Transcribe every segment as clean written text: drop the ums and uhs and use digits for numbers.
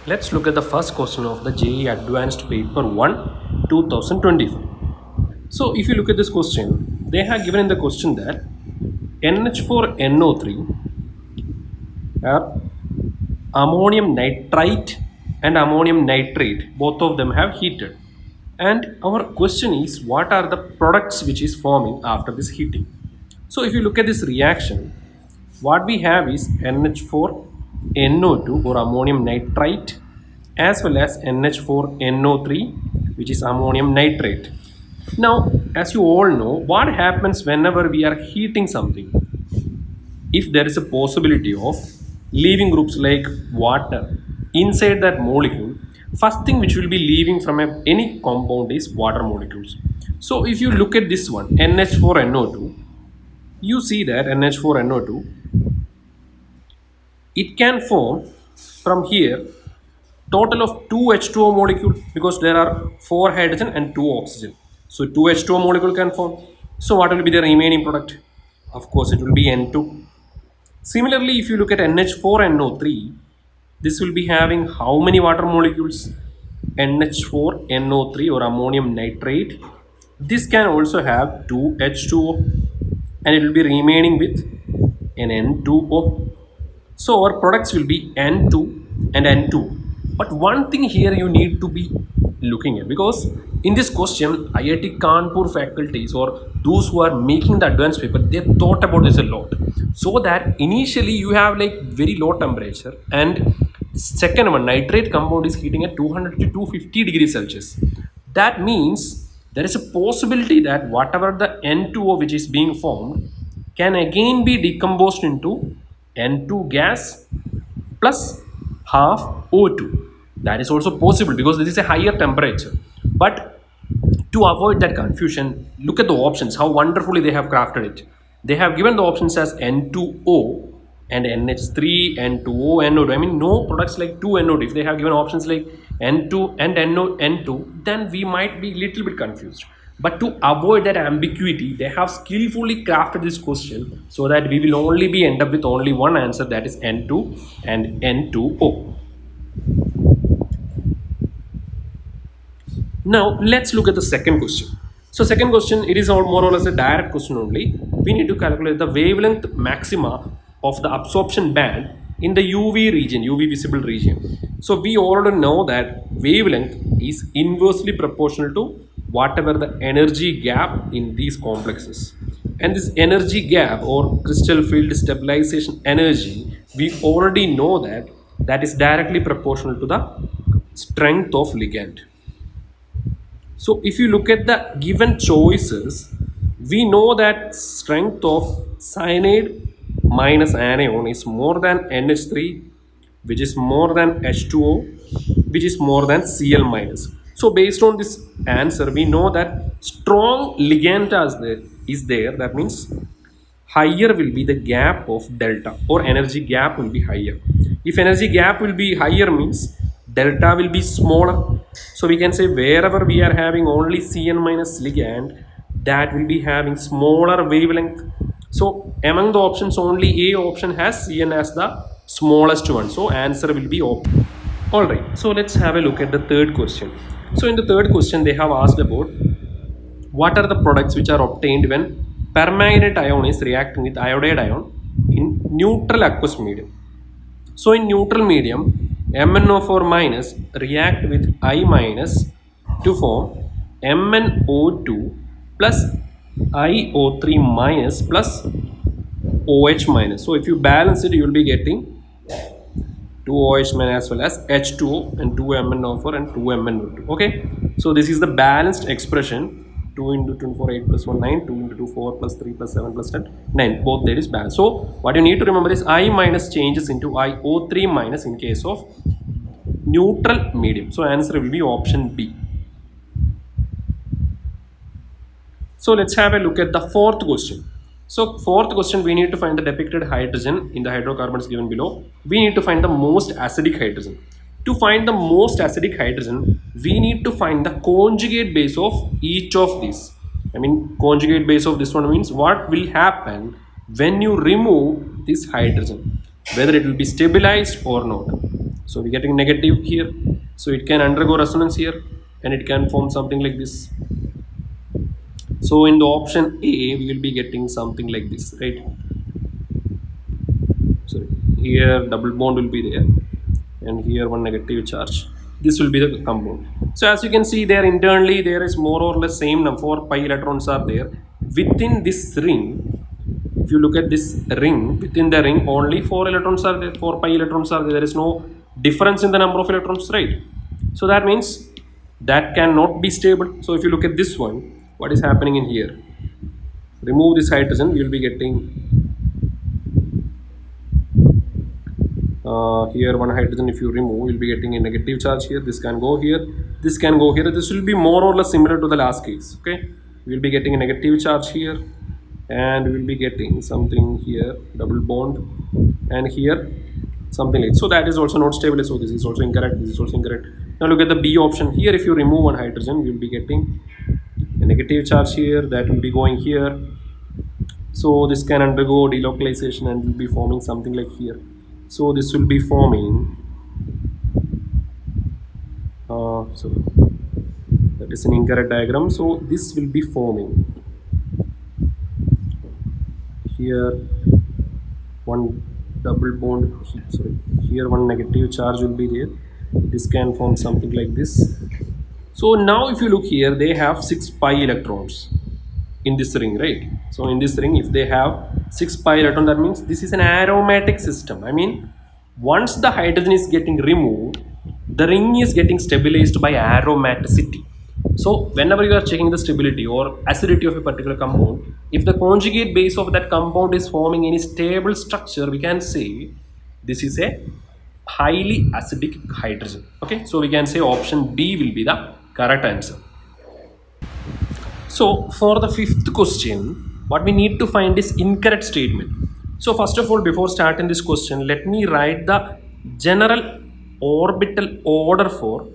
Let's look at the first question of the JEE Advanced Paper 1 2025. So if you look at this question, they have given in the question that NH4NO3 are ammonium nitrite and ammonium nitrate, both of them have heated. And our question is, what are the products which is forming after this heating? So if you look at this reaction, what we have is NH4NO2 or ammonium nitrite as well as NH4NO3 which is ammonium nitrate. Now, as you all know, what happens whenever we are heating something? If there is a possibility of leaving groups like water inside that molecule, first thing which will be leaving from any compound is water molecules. So if you look at this one, NH4NO2, you see that NH4NO2, it can form from here total of 2 H2O molecule because there are 4 hydrogen and 2 oxygen. So 2 H2O molecule can form. So what will be the remaining product? Of course it will be N2. Similarly, if you look at NH4NO3, this will be having how many water molecules? NH4NO3 or ammonium nitrate. This can also have 2 H2O and it will be remaining with an N2O. So our products will be N2 and N2. But one thing here you need to be looking at, because in this question IIT Kanpur faculties or those who are making the advanced paper, they thought about this a lot. So that initially you have like very low temperature, and second one, nitrate compound is heating at 200 to 250 degrees Celsius. That means there is a possibility that whatever the N2O which is being formed can again be decomposed into N2 gas plus half O2. That is also possible because this is a higher temperature. But to avoid that confusion, look at the options, how wonderfully they have crafted it. They have given the options as N2O and NH3, N2O, NO2. I mean, no products like 2NO2. If they have given options like N2 and N2, then we might be a little bit confused. But to avoid that ambiguity, they have skillfully crafted this question so that we will only be end up with only one answer, that is N2 and N2O. Now let's look at the second question. So second question, it is more or less a direct question only. We need to calculate the wavelength maxima of the absorption band in the UV region, UV visible region. So we already know that wavelength is inversely proportional to whatever the energy gap in these complexes. And this energy gap or crystal field stabilization energy, we already know that that is directly proportional to the strength of ligand. So if you look at the given choices, we know that strength of cyanide minus anion is more than NH3, which is more than H2O, which is more than Cl minus. So based on this answer, we know that strong ligand is there. That means higher will be the gap of delta, or energy gap will be higher. If energy gap will be higher means delta will be smaller. So we can say wherever we are having only Cn minus ligand, that will be having smaller wavelength. So among the options, only A option has Cn as the smallest one. So answer will be O. Alright, so let's have a look at the third question. So in the third question, they have asked about what are the products which are obtained when permanganate ion is reacting with iodide ion in neutral aqueous medium. So in neutral medium, MnO4 minus react with I minus to form MnO2 plus iO3 minus plus OH minus. So if you balance it, you will be getting 2 OH minus as well as H2O and 2 MnO4 and 2 MnO2. Okay, so this is the balanced expression. 2 into 2 4 8 plus 1 9, 2 into 2 4 plus 3 plus 7 plus 10 9, both that is balanced. So what you need to remember is I minus changes into iO3 minus in case of neutral medium. So answer will be option B. So let's have a look at the fourth question. So fourth question, we need to find the depicted hydrogen in the hydrocarbons given below. We need to find the most acidic hydrogen. To find the most acidic hydrogen, we need to find the conjugate base of each of these. I mean, conjugate base of this one means what will happen when you remove this hydrogen, whether it will be stabilized or not. So we're getting negative here, so it can undergo resonance here and it can form something like this. So in the option A we will be getting something like this, right? So here double bond will be there and here one negative charge. This will be the compound. So as you can see there, internally there is more or less same number, 4 pi electrons are there within this ring. If you look at this ring, within the ring only 4 electrons are there, 4 pi electrons are there. There is no difference in the number of electrons, right? So that means that cannot be stable. So if you look at this one, what is happening in here? Remove this hydrogen, we will be getting here one hydrogen. If you remove, you'll be getting a negative charge here. This can go here, this can go here. This will be more or less similar to the last case. Okay, we'll be getting a negative charge here and we'll be getting something here, double bond, and here something like so. That is also not stable, so this is also incorrect, this is also incorrect. Now look at the B option. Here if you remove one hydrogen, you'll be getting a negative charge here, that will be going here. So this can undergo delocalization and will be forming something like here. So this will be forming so that is an incorrect diagram. So this will be forming here one double bond, sorry, here one negative charge will be there. This can form something like this. So now if you look here, they have 6 pi electrons in this ring, right? So in this ring, if they have 6 pi electron, that means this is an aromatic system. I mean, once the hydrogen is getting removed, the ring is getting stabilized by aromaticity. So whenever you are checking the stability or acidity of a particular compound, if the conjugate base of that compound is forming any stable structure, we can say this is a highly acidic hydrogen. Okay, so we can say option B will be the correct answer. So for the fifth question, what we need to find is incorrect statement. So first of all, before starting this question, let me write the general orbital order for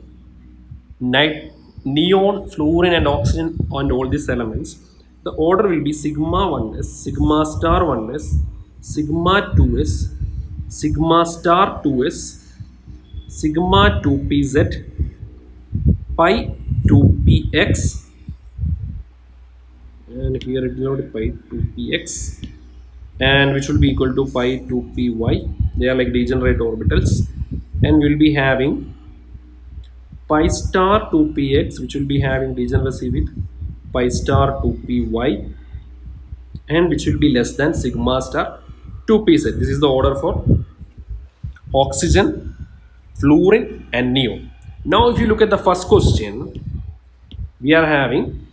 neon, fluorine and oxygen and all these elements. The order will be sigma 1s, sigma star 1s, sigma 2s, sigma star 2s, sigma 2pz, pi 2px, and here it is pi 2px, and which will be equal to pi 2py. They are like degenerate orbitals, and we'll be having pi star 2px, which will be having degeneracy with pi star 2py, and which will be less than sigma star 2pz. This is the order for oxygen, fluorine and neon. Now if you look at the first question, we are having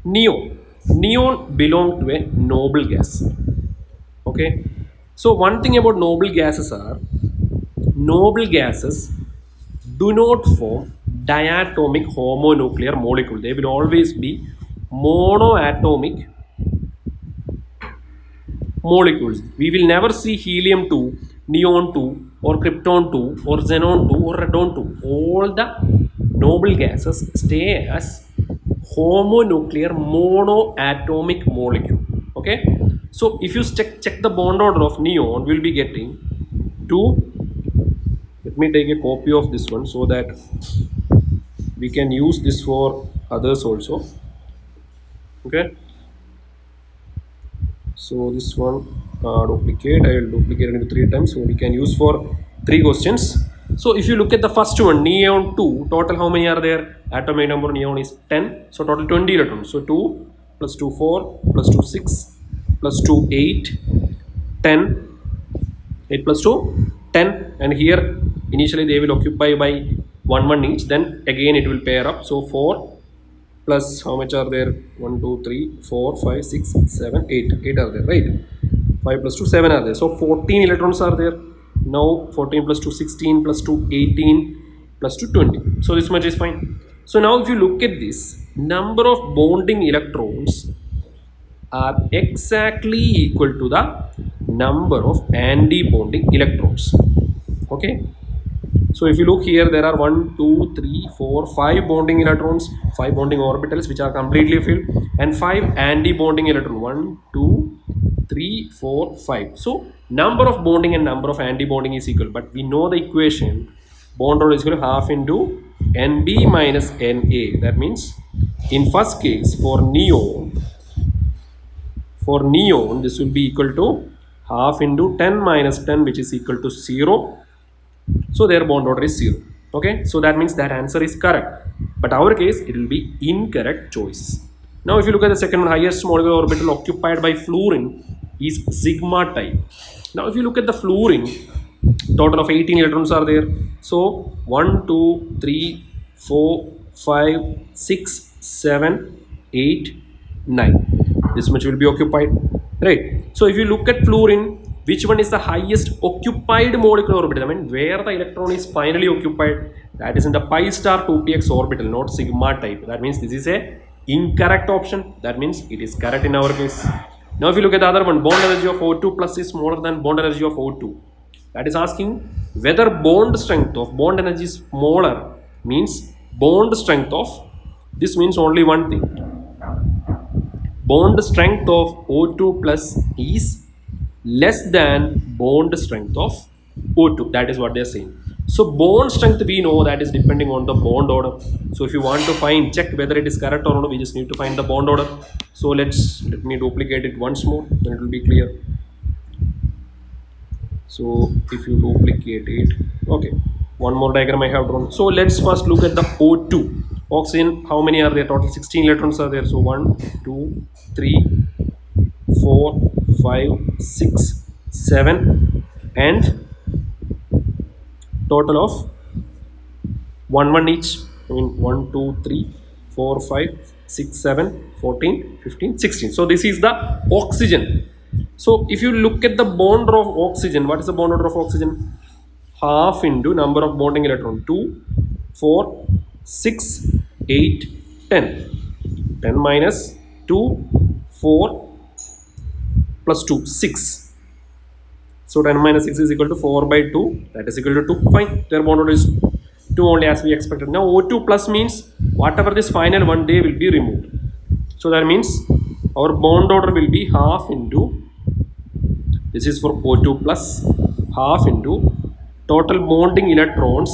neon. Neon belong to a noble gas. Okay, so one thing about noble gases are, noble gases do not form diatomic homonuclear molecule. They will always be monoatomic molecules. We will never see helium 2, neon 2 or krypton 2 or xenon 2 or radon 2. All the noble gases stay as homonuclear monoatomic molecule. Okay, so if you check the bond order of neon, we'll be getting 2. Let me take a copy of this one so that we can use this for others also. Okay, so this one duplicate, I will duplicate it into 3 times, so we can use for 3 questions. So if you look at the first one, neon 2, total how many are there? Atomic number of neon is 10, so total 20 electrons. So 2 plus 2 4 plus 2 6 plus 2 8 10, 8 plus 2 10, and here initially they will occupy by 1 1 each, then again it will pair up. So 4 plus how much are there? 1 2 3 4 5 6 7 8 are there, right? 5 plus 2 7 are there, so 14 electrons are there. Now 14 plus 2 16 plus 2 18 plus 2 20. So this much is fine. So now if you look at this, number of bonding electrons are exactly equal to the number of anti-bonding electrons. Okay, so if you look here, there are 1 2 3 4 5 bonding electrons, 5 bonding orbitals which are completely filled, and 5 anti-bonding electrons, 1 2 3 4 5. So number of bonding and number of anti-bonding is equal, but we know the equation bond order is equal to half into NB minus NA. That means in first case for neon this will be equal to half into 10 minus 10, which is equal to 0. So their bond order is 0. Okay, so that means that answer is correct, but our case it will be incorrect choice. Now if you look at the second one, highest molecular orbital occupied by fluorine is sigma type. Now if you look at the fluorine, total of 18 electrons are there. So 1 2 3 4 5 6 7 8 9, this much will be occupied, right? So if you look at fluorine, which one is the highest occupied molecular orbital, I mean where the electron is finally occupied, that is in the pi star 2px orbital, not sigma type. That means this is a incorrect option. That means it is correct in our case. Now if you look at the other one, bond energy of O2 plus is smaller than bond energy of O2. That is asking whether bond strength of bond energy is smaller means bond strength of, this means only one thing, bond strength of O2 plus is less than bond strength of O2. That is what they are saying. So bond strength we know that is depending on the bond order. So if you want to check whether it is correct or not, we just need to find the bond order. So let me duplicate it once more, then it will be clear. So if you duplicate it, okay, one more diagram I have drawn. So let's first look at the O2. Oxygen, how many are there? Total 16 electrons are there. So 1 2 3 4 5 6 7 and total of 1 each. I mean 1 2 3 4 5 6 7 14 15 16. So this is the oxygen. So if you look at the bond order of oxygen, what is the bond order of oxygen? Half into number of bonding electron, 2 4 6 8 10. 10 minus 2 4 plus 2 6. So 10 minus 6 is equal to 4 by 2, that is equal to 2. Fine, their bond order is 2 only as we expected. Now O2 plus means whatever this final one, they will be removed. So that means our bond order will be half into, this is for O2 plus, half into total bonding electrons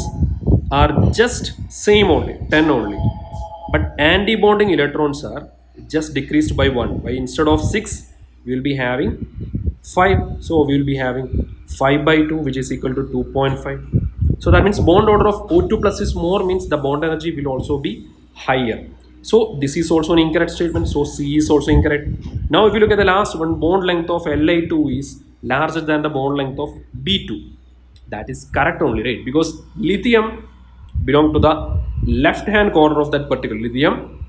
are just same only, 10 only, but anti-bonding electrons are just decreased by 1. By instead of 6 we will be having 5, so we will be having 5 by 2, which is equal to 2.5. So that means bond order of O2 plus is more, means the bond energy will also be higher. So this is also an incorrect statement, so C is also incorrect. Now if you look at the last one, bond length of Li2 is larger than the bond length of B2. That is correct only, right? Because lithium belong to the left hand corner of that particular lithium,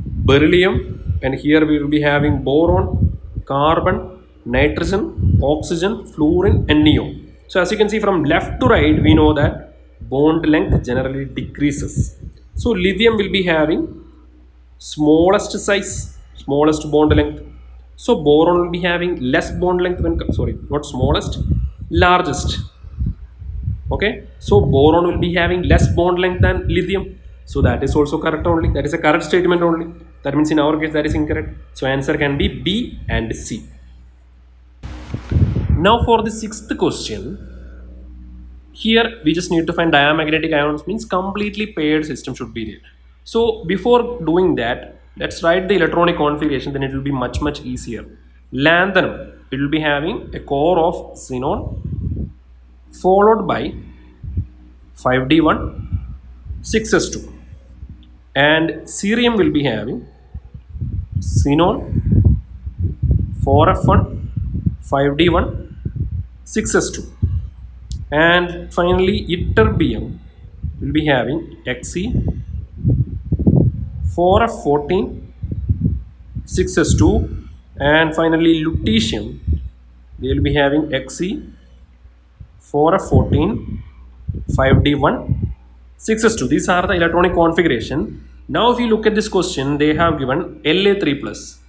beryllium, and here we will be having boron, carbon, nitrogen, oxygen, fluorine and neon. So as you can see from left to right, we know that bond length generally decreases. So lithium will be having smallest size, smallest bond length. So boron will be having less bond length when, sorry, not smallest, largest. Okay, so boron will be having less bond length than lithium. So that is also correct only. That is a correct statement only. That means in our case that is incorrect. So answer can be B and C. Now for the sixth question, here we just need to find diamagnetic ions, means completely paired system should be there. So before doing that, let's write the electronic configuration, then it will be much easier. Lanthanum, it will be having a core of xenon followed by 5d1 6s2, and cerium will be having xenon 4f1 5d1 6s2, and finally ytterbium will be having Xe 4f14 6s2, and finally lutetium they will be having Xe 4f14 5d1 6s2. These are the electronic configuration. Now if you look at this question, they have given La3 plus.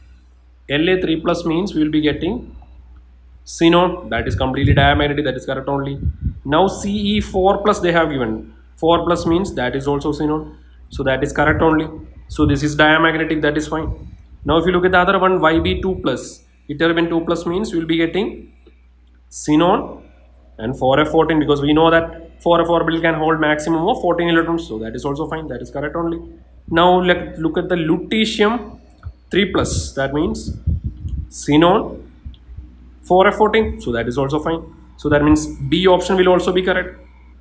La3 plus means we will be getting xenon, that is completely diamagnetic, that is correct only. Now Ce4 plus they have given, 4 plus means that is also xenon, so that is correct only. So this is diamagnetic, that is fine. Now if you look at the other one, Yb2 plus, ytterbium 2 plus means we will be getting xenon and 4f14, because we know that 4f orbital can hold maximum of 14 electrons, so that is also fine, that is correct only. Now look at the lutetium 3 plus, that means xenon 4f14, so that is also fine, so that means B option will also be correct.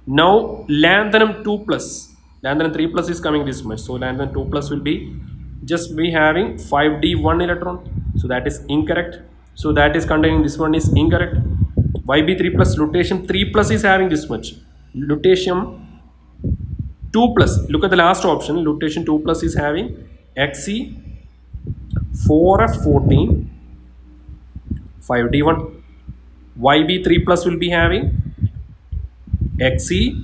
Now lanthanum 2 plus, lanthanum 3 plus is coming this much, so lanthanum 2 plus will be just be having 5d1 electron, so that is incorrect, so that is containing this one is incorrect. YB3 plus, lutetium 3 plus is having this much, lutetium 2 plus, look at the last option, lutetium 2 plus is having Xe 4f14 5d1. YB3 plus will be having Xe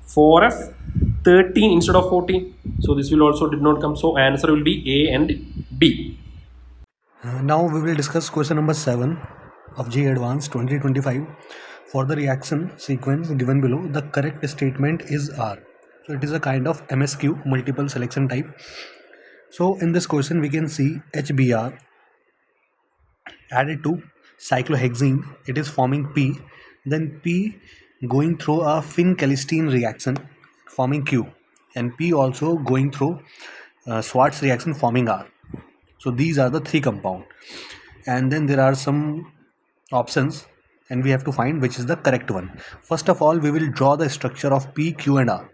4f13 instead of 14, so this will also did not come, so answer will be A and B. Now we will discuss question number 7 of JEE Advanced 2025. For the reaction sequence given below, the correct statement is R. So it is a kind of MSQ, multiple selection type. So in this question we can see HBr added to cyclohexene, it is forming P, then P going through a Finn-Celestine reaction forming Q, and P also going through Schwarz reaction forming R. So these are the three compound, and then there are some options and we have to find which is the correct one. First of all, we will draw the structure of P, Q and R.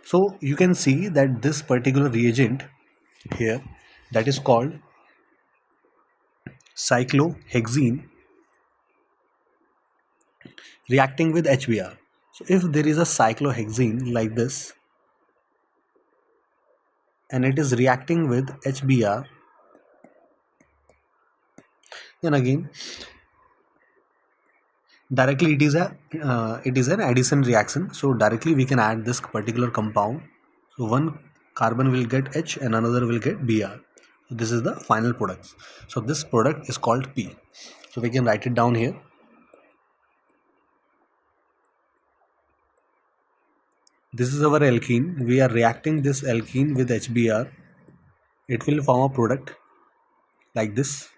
So you can see that this particular reagent here, that is called cyclohexene, reacting with HBr. So if there is a cyclohexene like this and it is reacting with HBr, then again directly it is an addition reaction, so directly we can add this particular compound. So one carbon will get H and another will get Br. So this is the final product. So this product is called P. So we can write it down here. This is our alkene. We are reacting this alkene with HBr. It will form a product like this.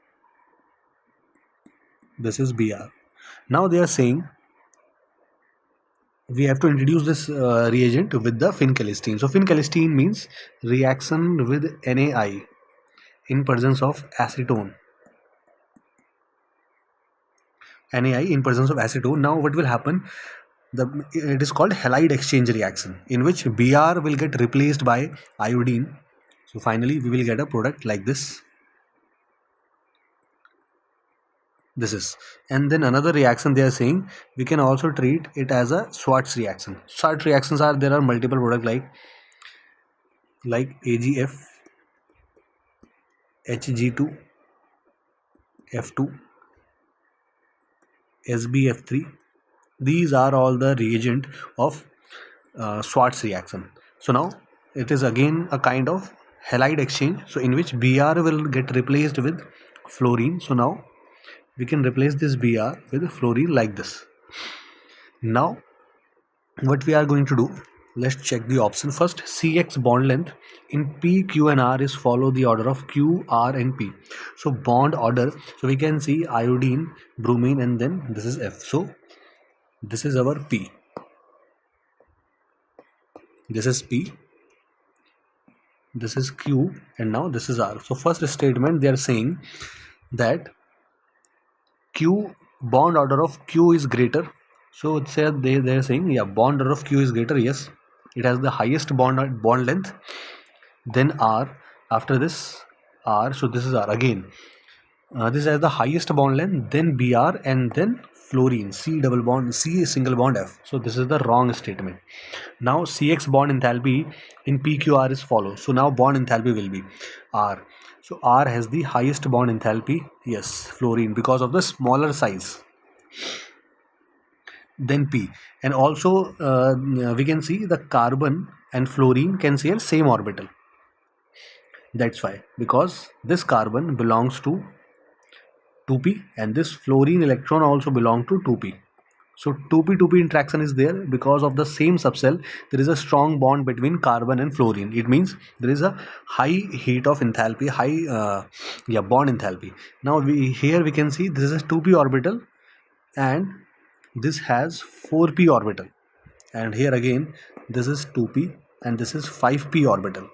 This is Br. Now they are saying we have to introduce this reagent with the Finn-Celestine. So Finn-Celestine means reaction with NaI in presence of acetone. NaI in presence of acetone. Now what will happen? It is called halide exchange reaction, in which Br will get replaced by iodine. So finally we will get a product like this. This is, and then another reaction they are saying we can also treat it as a Schwarz reaction. Schwarz reactions are, there are multiple products like AgF, Hg2, F2, SbF3. These are all the reagent of Schwarz reaction. So now it is again a kind of halide exchange, so in which Br will get replaced with fluorine. So now we can replace this Br with fluorine like this. Now what we are going to do, let's check the option. First, CX bond length in P, Q and R is follow the order of Q, R and P. So bond order, so we can see iodine, bromine, and then this is F. So this is our P, this is P, this is Q, and now this is R. So first statement they are saying that Q, bond order of Q is greater. So it said they are saying, yeah, bond order of Q is greater. Yes, it has the highest bond length. Then R, after this R, so this is R again. This has the highest bond length, then Br, and then fluorine, C double bond, C single bond F. So this is the wrong statement. Now CX bond enthalpy in PQR is follow. So now bond enthalpy will be R. So R has the highest bond enthalpy, yes, fluorine, because of the smaller size. Then P, and also we can see the carbon and fluorine can share same orbital. That's why, because this carbon belongs to 2p and this fluorine electron also belong to 2p. So 2p interaction is there because of the same subcell. There is a strong bond between carbon and fluorine. It means there is a high heat of enthalpy, high bond enthalpy. Now here we can see this is a 2p orbital and this has 4p orbital, and here again this is 2p and this is 5p orbital.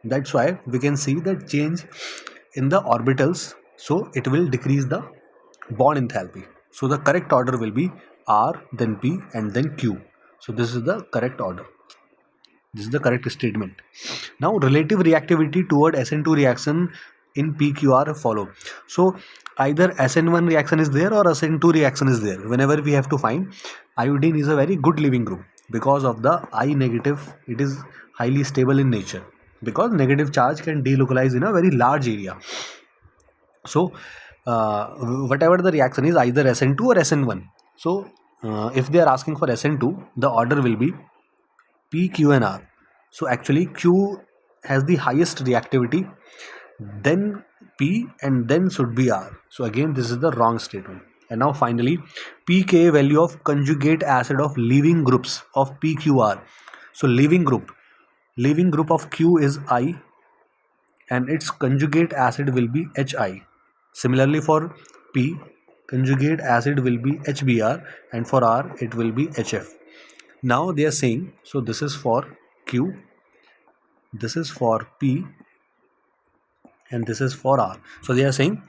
That's why we can see that change in the orbitals, so it will decrease the bond enthalpy. So the correct order will be R, then P, and then Q. So this is the correct order. This is the correct statement. Now relative reactivity toward SN2 reaction in PQR follow. So either SN1 reaction is there or SN2 reaction is there. Whenever we have to find, iodine is a very good leaving group because of the I negative. It is highly stable in nature because negative charge can delocalize in a very large area. So whatever the reaction is, either SN2 or SN1. So if they are asking for SN2, the order will be P, Q and R. So actually Q has the highest reactivity, then P, and then should be R. So again this is the wrong statement. And now finally, pKa value of conjugate acid of leaving groups of PQR. So leaving group of Q is I and its conjugate acid will be HI. Similarly for P, conjugate acid will be HBr, and for R it will be HF. Now they are saying, so this is for Q, this is for P, and this is for R. So they are saying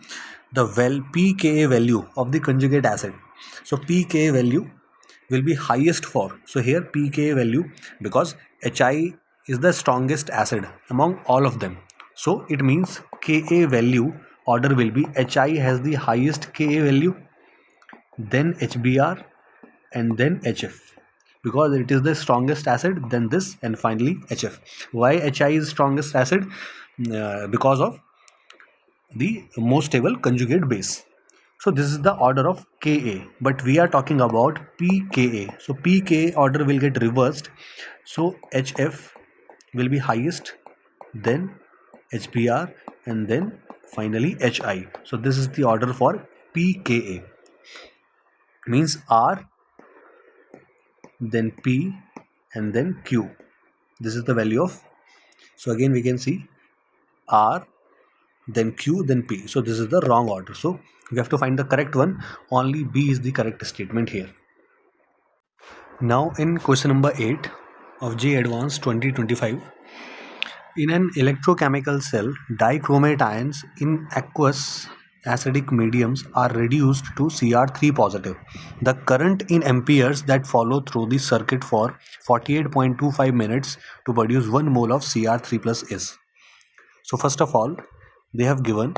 the pKa value of the conjugate acid. So pKa value will be highest for, so here pKa value, because HI is the strongest acid among all of them. So it means Ka value order will be HI has the highest Ka value, then HBr, and then HF, because it is the strongest acid, then this, and finally HF. Why HI is strongest acid? Because of the most stable conjugate base. So this is the order of Ka, but we are talking about pKa. So pKa order will get reversed. So HF will be highest, then HBr, and then finally HI. So this is the order for pKa. Means R, then P, and then Q. This is the value of, so again we can see R, then Q, then P. So this is the wrong order. So we have to find the correct one. Only B is the correct statement here. Now in question number 8 of JEE Advanced 2025, in an electrochemical cell, dichromate ions in aqueous acidic mediums are reduced to Cr3 positive. The current in amperes that follow through the circuit for 48.25 minutes to produce 1 mole of Cr3 plus is. So first of all, they have given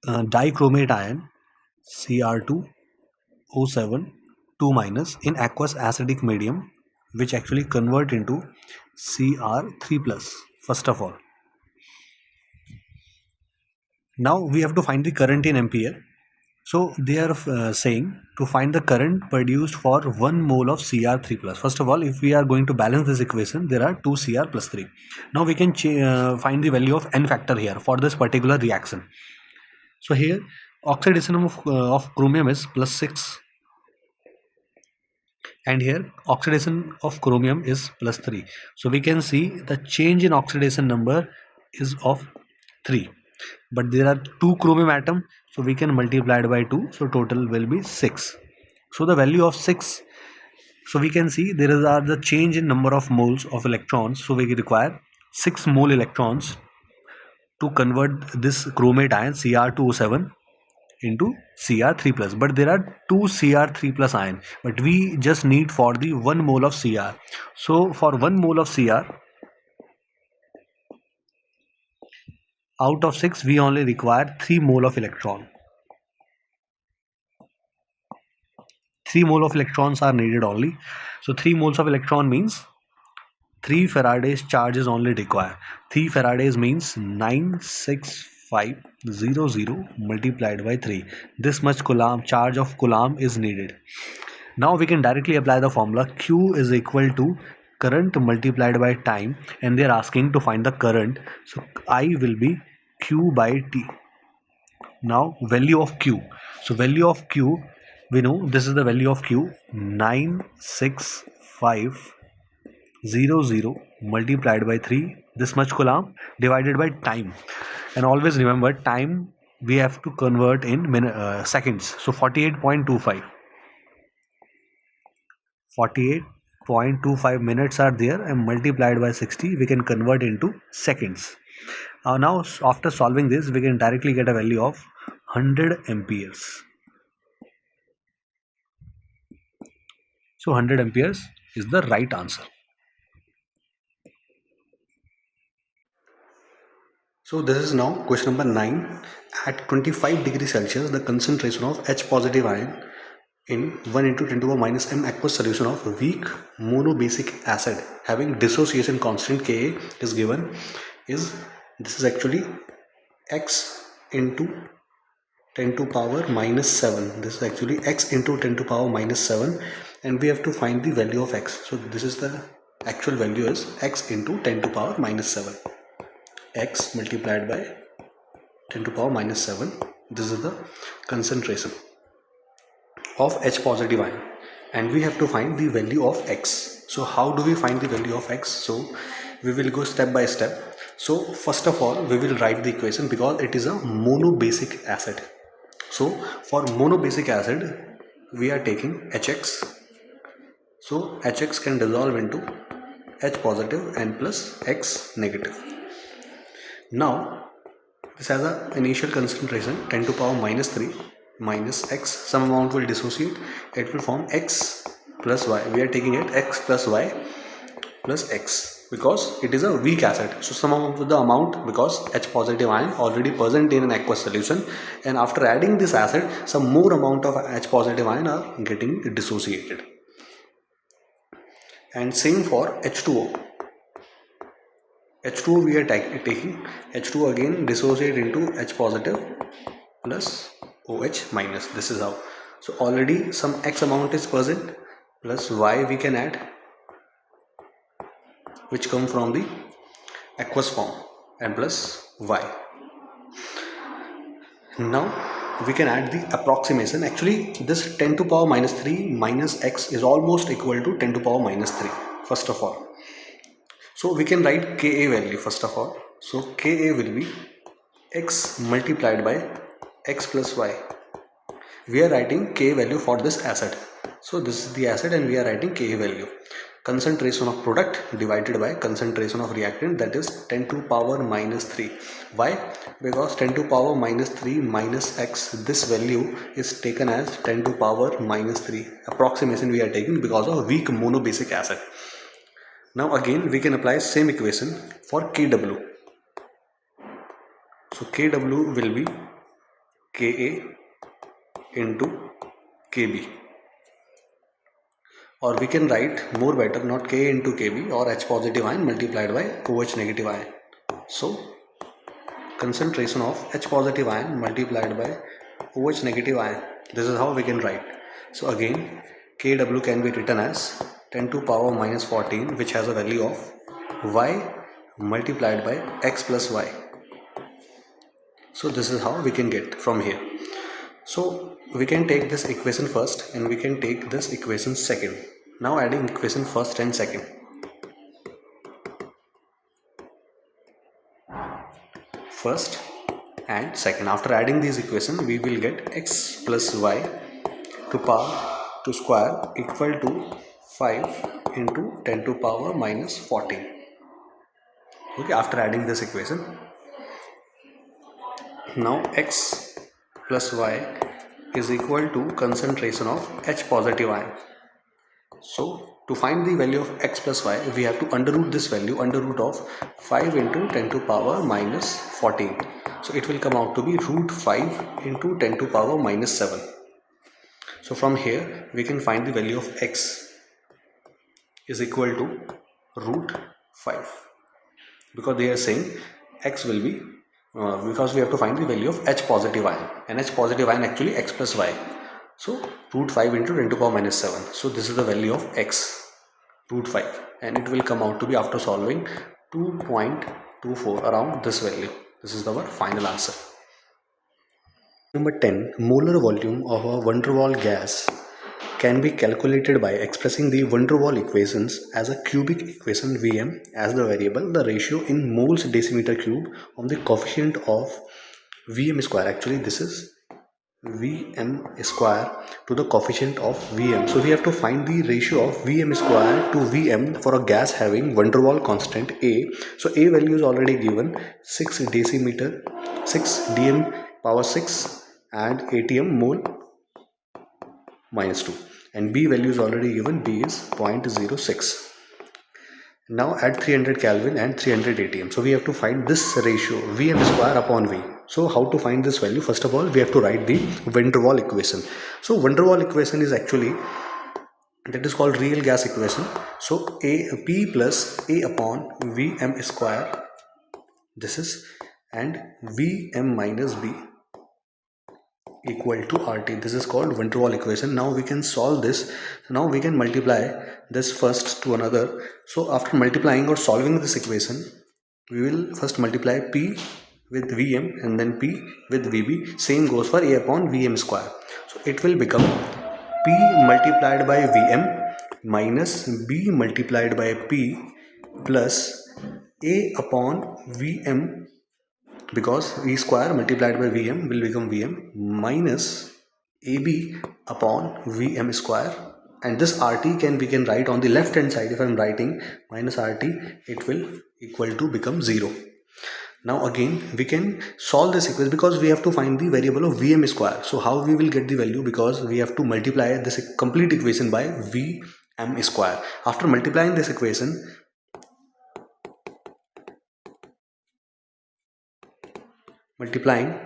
dichromate ion Cr2O7 2 minus in aqueous acidic medium, which actually convert into Cr3 plus. First of all, now we have to find the current in ampere. So they are saying to find the current produced for 1 mole of Cr3 plus. First of all, if we are going to balance this equation, there are 2 Cr plus 3. Now we can find the value of n factor here for this particular reaction. So here oxidation of chromium is plus 6, and here oxidation of chromium is plus 3. So we can see the change in oxidation number is of 3, but there are 2 chromium atom, so we can multiply it by 2, so total will be 6. So the value of 6, so we can see there are the change in number of moles of electrons, so we require 6 mole electrons to convert this chromate ion Cr2O7 into Cr3 plus, but there are 2 Cr3 plus ion, but we just need for the 1 mole of Cr. So for 1 mole of Cr, out of 6 we only require 3 mole of electron. 3 mole of electrons are needed only. So 3 moles of electron means 3 Faraday's charge is only required. 3 Faraday's means 96500 multiplied by 3. This much Coulomb charge of Coulomb is needed. Now we can directly apply the formula. Q is equal to current multiplied by time, and they are asking to find the current. So I will be Q by T. Now value of Q. So value of Q, we know this is the value of Q, 96500 multiplied by 3, this much Coulomb, divided by time. And always remember, time we have to convert in seconds. So 48.25 48.25 minutes are there, and multiplied by 60 we can convert into seconds. Now after solving this, we can directly get a value of 100 amperes. So 100 amperes is the right answer. So this is now question number 9. At 25 degrees Celsius, the concentration of H positive ion in 1 into 10 to the power minus m aqueous solution of weak monobasic acid having dissociation constant Ka is given is, this is actually x into 10 to power minus 7. This is actually x into 10 to power minus 7, and we have to find the value of x. So this is the actual value is x into 10 to power minus 7. X multiplied by 10 to power minus 7. This is the concentration of H positive ion, and we have to find the value of x. So how do we find the value of x? So we will go step by step. So first of all, we will write the equation because it is a monobasic acid. So for monobasic acid, we are taking HX. So HX can dissolve into H positive and plus X negative. Now this has an initial concentration 10 to power minus 3 minus X. Some amount will dissociate. It will form X plus Y. We are taking it X plus Y plus X because it is a weak acid. So some of the amount, because H positive ion already present in an aqueous solution, and after adding this acid, some more amount of H positive ion are getting dissociated. And same for H2O. H2O we are taking H2O again dissociate into H positive plus OH minus. This is how. So already some X amount is present, plus Y we can add, which come from the aqueous form, and plus Y. Now we can add the approximation. Actually this 10 to power minus 3 minus X is almost equal to 10 to power minus 3 first of all. So we can write Ka value first of all. So Ka will be X multiplied by X plus Y. We are writing K value for this acid. So this is the acid and we are writing Ka value. Concentration of product divided by concentration of reactant, that is 10 to power minus 3. Why? Because 10 to power minus 3 minus X, this value is taken as 10 to power minus 3. Approximation we are taking because of weak monobasic acid. Now again we can apply same equation for Kw. So Kw will be Ka into Kb, or we can write more better, not Ka into Kb, or H positive ion multiplied by OH negative ion. So concentration of H positive ion multiplied by OH negative ion, this is how we can write. So again Kw can be written as 10 to power minus 14, which has a value of Y multiplied by X plus Y. So this is how we can get from here. So we can take this equation first and we can take this equation second. Now adding equation first and second. First and second. After adding these equations, we will get X plus Y to power to square equal to 5 into 10 to power minus 14. Okay, after adding this equation, now X plus Y is equal to concentration of H positive ion. So to find the value of X plus Y, we have to underroot this value, under root of 5 into 10 to power minus 14. So it will come out to be root 5 into 10 to power minus 7. So from here we can find the value of X is equal to root 5, because they are saying X will be because we have to find the value of H positive ion, and H positive ion actually X plus Y. So root 5 into 10 to power minus 7. So this is the value of X, root 5, and it will come out to be, after solving, 2.24, around this value. This is our final answer. Number 10. Molar volume of a van der Waals gas can be calculated by expressing the van der Waals equations as a cubic equation Vm as the variable, the ratio in moles decimeter cube of the coefficient of Vm square. Actually, this is Vm square to the coefficient of Vm. So we have to find the ratio of Vm square to Vm for a gas having van der Waals constant A. So A value is already given 6 decimeter, 6 dm power 6 and atm mole minus 2, and B value is already given, B is 0.06. Now add 300 Kelvin and 300 atm. So we have to find this ratio Vm square upon V. So how to find this value? First of all, we have to write the van der Waals equation. So van der Waals equation is actually, that is called real gas equation. So P plus A upon Vm square, this is, and Vm minus B equal to RT. This is called van der Waals equation. Now we can solve this. Now we can multiply this first to another. So after multiplying or solving this equation, we will first multiply P with Vm and then P with Vb. Same goes for A upon Vm square. So it will become P multiplied by Vm minus B multiplied by P plus A upon Vm, because V square multiplied by Vm will become Vm minus AB upon Vm square, and this RT we can write on the left hand side. If I am writing minus RT, it will equal to become 0. Now again we can solve this equation because we have to find the variable of Vm square. So how we will get the value? Because we have to multiply this complete equation by Vm square. After multiplying this equation, multiplying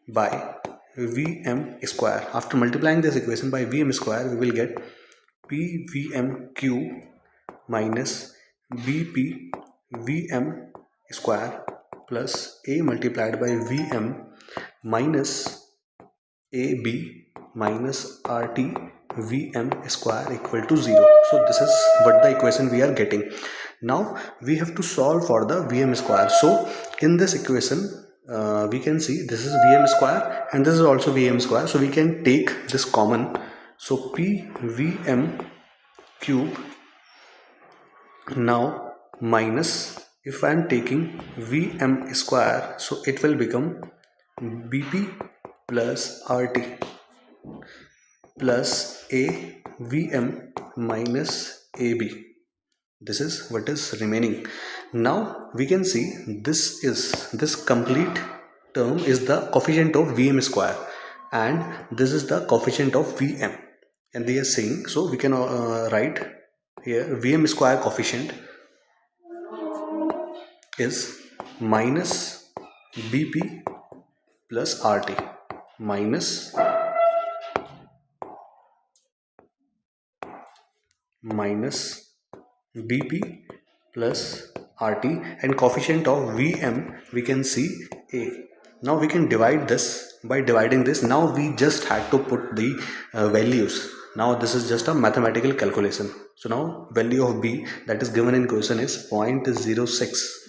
by Vm square. After multiplying this equation by Vm square, we will get PVm cube minus BP Vm square plus A multiplied by Vm minus AB minus RT Vm square equal to 0. So this is what the equation we are getting. Now we have to solve for the Vm square. So in this equation, we can see this is Vm square and this is also Vm square. So we can take this common. So PVm cube now minus, if I am taking Vm square, so it will become BP plus RT plus A Vm minus AB. This is what is remaining. Now we can see this complete term is the coefficient of Vm square and this is the coefficient of Vm, and they are saying, so we can write here Vm square coefficient is minus BP plus RT minus BP plus RT, and coefficient of Vm we can see A. Now we can divide this. By dividing this, now we just had to put the values. Now this is just a mathematical calculation. So now value of B that is given in question is 0.06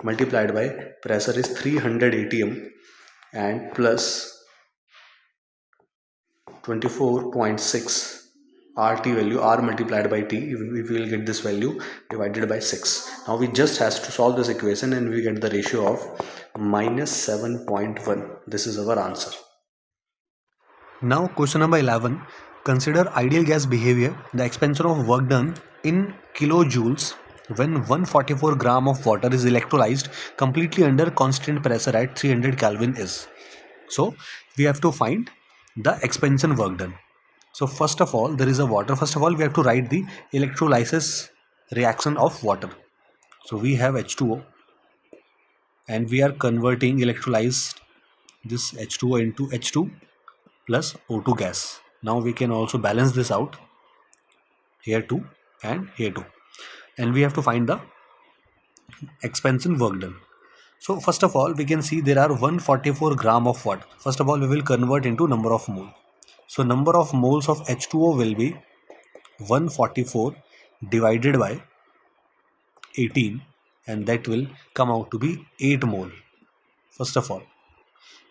multiplied by pressure is 300 atm and plus 24.6 RT value, R multiplied by T, we will get this value divided by 6. Now we just has to solve this equation and we get the ratio of minus 7.1. This is our answer. Now question number 11. Consider ideal gas behavior. The expansion of work done in kilojoules when 144 gram of water is electrolyzed completely under constant pressure at 300 Kelvin is. So we have to find the expansion work done. So first of all, there is a water. First of all, we have to write the electrolysis reaction of water. So we have H2O and we are converting electrolyzed this H2O into H2 plus O2 gas. Now we can also balance this out here too and here too. And we have to find the expansion work done. So first of all, we can see there are 144 gram of water. First of all, we will convert into number of mole. So number of moles of H2O will be 144 divided by 18, and that will come out to be 8 mole. First of all,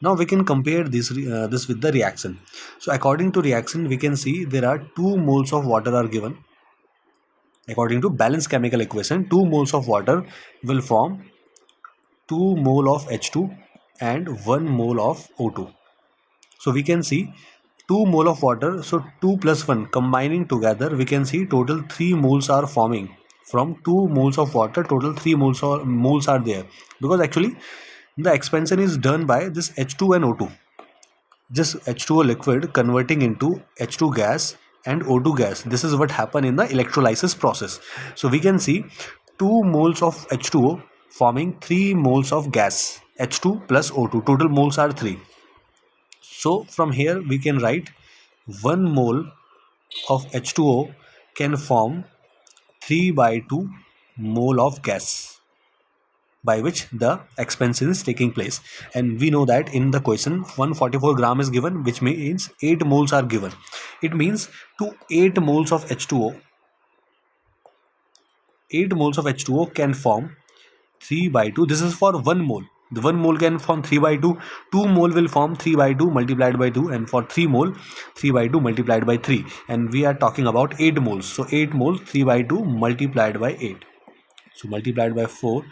now we can compare this with the reaction. So according to reaction, we can see there are 2 moles of water are given. According to balanced chemical equation, 2 moles of water will form 2 mole of H2 and 1 mole of O2. So we can see 2 mole of water, so 2 plus 1 combining together, we can see total 3 moles are forming. From 2 moles of water, total 3 moles are there, because actually the expansion is done by this H2 and O2. Just H2O liquid converting into H2 gas and O2 gas. This is what happened in the electrolysis process. So we can see 2 moles of H2O forming 3 moles of gas, H2 plus O2. Total moles are 3. So from here we can write 1 mole of H2O can form 3 by 2 mole of gas, by which the expansion is taking place. And we know that in the question 144 gram is given, which means 8 moles are given. It means to 8 moles of H2O, 8 moles of H2O can form 3 by 2. This is for 1 mole. The 1 mole can form 3 by 2. 2 mole will form 3 by 2 multiplied by 2. And for 3 mole, 3 by 2 multiplied by 3. And we are talking about 8 moles. So 8 moles, 3 by 2 multiplied by 8. So multiplied by 4.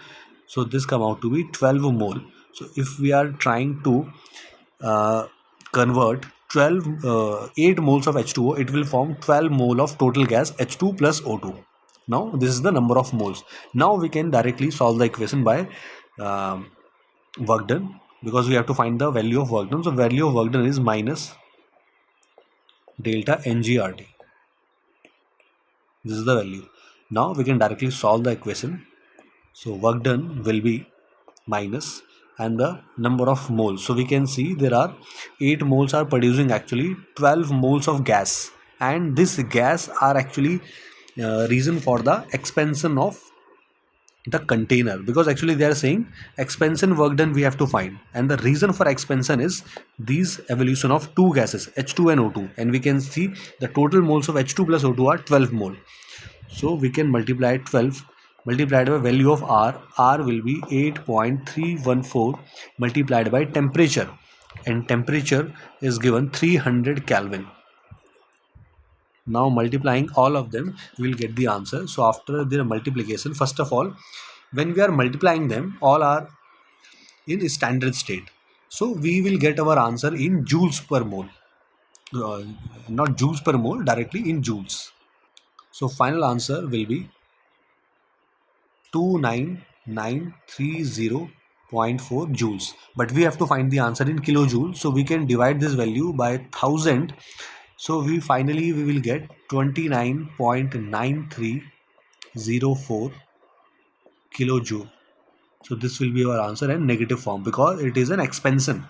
So this come out to be 12 mole. So if we are trying to uh, convert 8 moles of H2O, it will form 12 mole of total gas H2 plus O2. Now this is the number of moles. Now we can directly solve the equation by um, work done, because we have to find the value of work done. So value of work done is minus delta NGRT. This is the value. Now we can directly solve the equation. So work done will be minus and the number of moles. So we can see there are 8 moles are producing actually 12 moles of gas, and this gas are actually reason for the expansion of the container, because actually they are saying expansion work done we have to find, and the reason for expansion is these evolution of two gases H2 and O2, and we can see the total moles of H2 plus O2 are 12 mole. So we can multiply 12 multiplied by value of R will be 8.314 multiplied by temperature, and temperature is given 300 Kelvin. Now multiplying all of them, we will get the answer. So after their multiplication, first of all, when we are multiplying them, all are in standard state. So we will get our answer in joules per mole, uh, not joules per mole, directly in joules. So final answer will be 29930.4 joules, but we have to find the answer in kilojoules, so we can divide this value by 1000. So we will get 29.9304 kilojoule. So this will be our answer in negative form, because it is an expansion,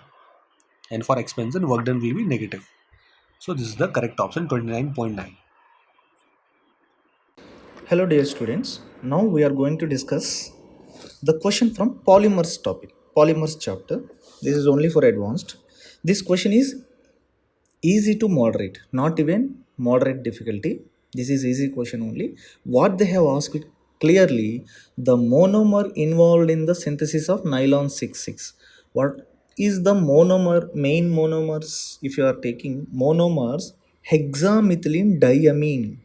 and for expansion work done will be negative. So this is the correct option, 29.9. Hello dear students, now we are going to discuss the question from polymers topic, polymers chapter. This is only for advanced. This question is easy to moderate, not even moderate difficulty. This is easy question only. What they have asked clearly, the monomer involved in the synthesis of nylon 66. What is the monomer, main monomers? If you are taking monomers, hexamethylene diamine,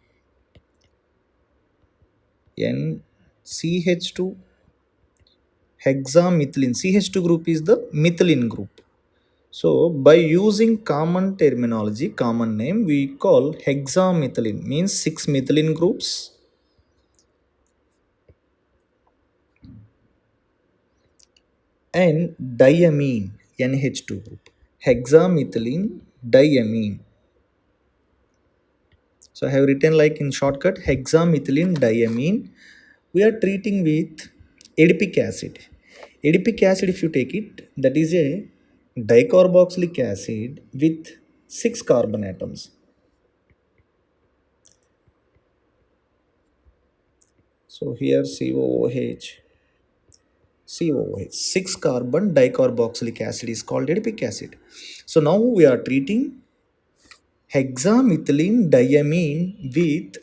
NCH2 hexamethylene. CH2 group is the methylene group. So by using common terminology, common name, we call hexamethylene means 6 methylene groups and diamine NH2 group. Hexamethylene diamine. So I have written like in shortcut hexamethylene diamine. We are treating with adipic acid. Adipic acid, if you take it, that is a dicarboxylic acid with 6 carbon atoms. So here COOH, 6 carbon dicarboxylic acid is called adipic acid. So now we are treating hexamethylene diamine with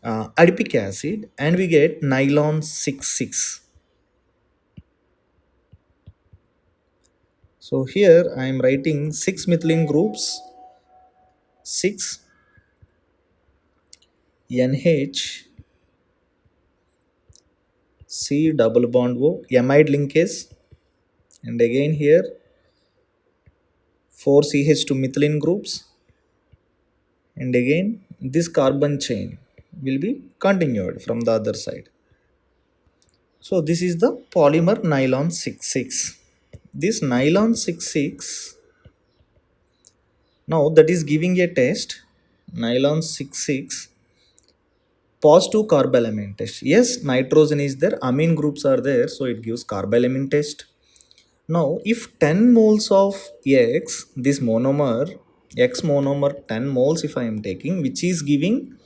adipic acid and we get nylon 6,6. So here I am writing 6 methylene groups, 6 NH C double bond O, amide linkage, and again here 4 CH2 methylene groups, and again this carbon chain will be continued from the other side. So this is the polymer nylon 66. This nylon 66, now that is giving a test, nylon 66 positive carbylamine test. Yes, nitrogen is there, amine groups are there, so it gives carbylamine test. Now, if 10 moles of X, this monomer, X monomer 10 moles if I am taking, which is giving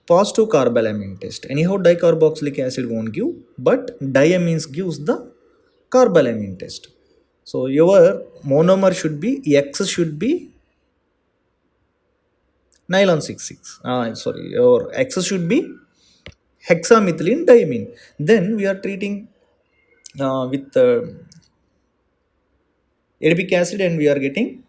positive carbylamine test. Anyhow, dicarboxylic acid won't give, but diamines gives the carbylamine test. So, your monomer should be, X should be nylon 66. Sorry, your X should be hexamethylene diamine. Then we are treating with adipic acid and we are getting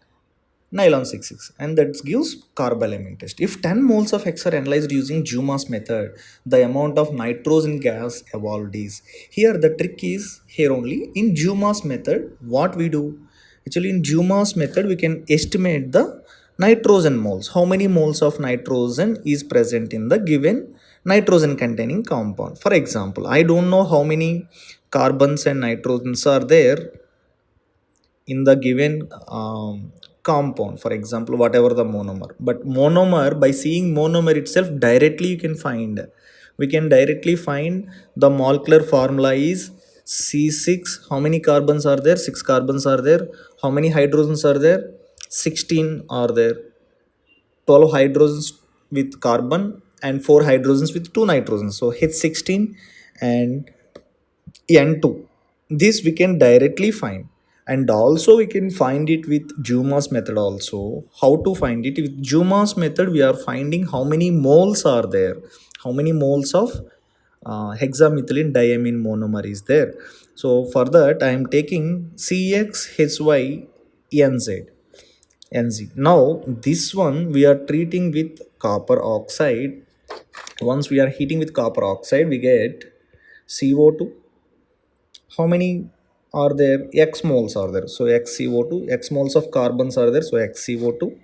nylon 66, and that gives carbylamine test. If 10 moles of X are analyzed using Jumas method, the amount of nitrogen gas evolved is. Here the trick is here only. In Jumas method, what we do? Actually, in Jumas method, we can estimate the nitrogen moles. How many moles of nitrogen is present in the given nitrogen containing compound? For example, I don't know how many carbons and nitrogens are there in the given compound, for example whatever the monomer, but monomer, by seeing monomer itself directly you can find, we can directly find the molecular formula is C6. How many carbons are there? 6 carbons are there. How many hydrogens are there? 16 are there. 12 hydrogens with carbon and 4 hydrogens with 2 nitrogens, so H16 and N2. This we can directly find, and also we can find it with Jumas method also. How to find it? With Jumas method, we are finding how many moles are there, how many moles of hexamethylene diamine monomer is there. So for that, I am taking CXHY NZ. Now this one we are treating with copper oxide. Once we are heating with copper oxide, we get CO2. How many are there? X moles are there, so XCO2. X moles of carbons are there, so XCO2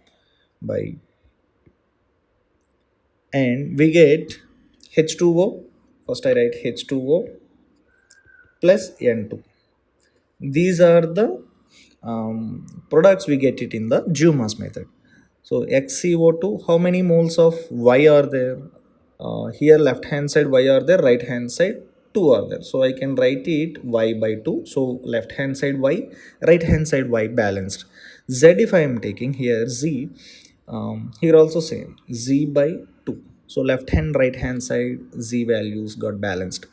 by, and we get H2O. First I write H2O plus N2. These are the products we get it in the Jumas method. So XCO2, how many moles of Y are there? Here left hand side Y are there, right hand side 2 are there. So I can write it Y by 2. So left hand side Y, right hand side Y balanced. Z if I am taking here Z, here also same Z by 2. So left hand right hand side Z values got balanced.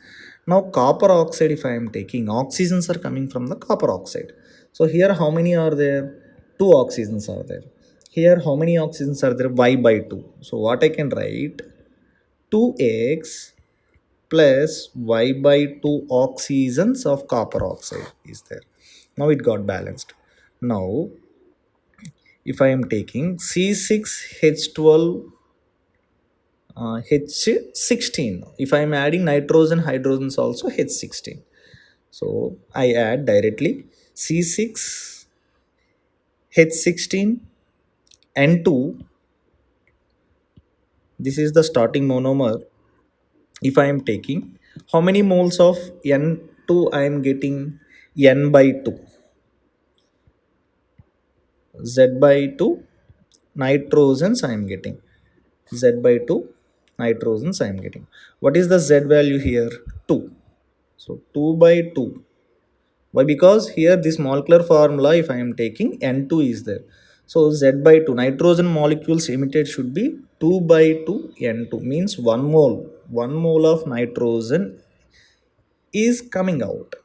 Now copper oxide if I am taking, oxygens are coming from the copper oxide. So here how many are there? 2 oxygens are there. Here how many oxygens are there? Y by 2. So what I can write? 2x plus Y by 2 oxygens of copper oxide is there. Now it got balanced. Now if I am taking C6H12 H16, if I am adding nitrogen hydrogens also H16, so I add directly C6 H16 N2. This is the starting monomer. If I am taking, how many moles of N2 I am getting? N by 2. Z by 2 nitrogens I am getting. Z by 2 nitrogens I am getting. What is the Z value here? 2. So 2 by 2. Why? Because here this molecular formula, if I am taking, N2 is there. So Z by 2, nitrogen molecules emitted should be 2 by 2 N2, means 1 mole. 1 mole of nitrogen is coming out.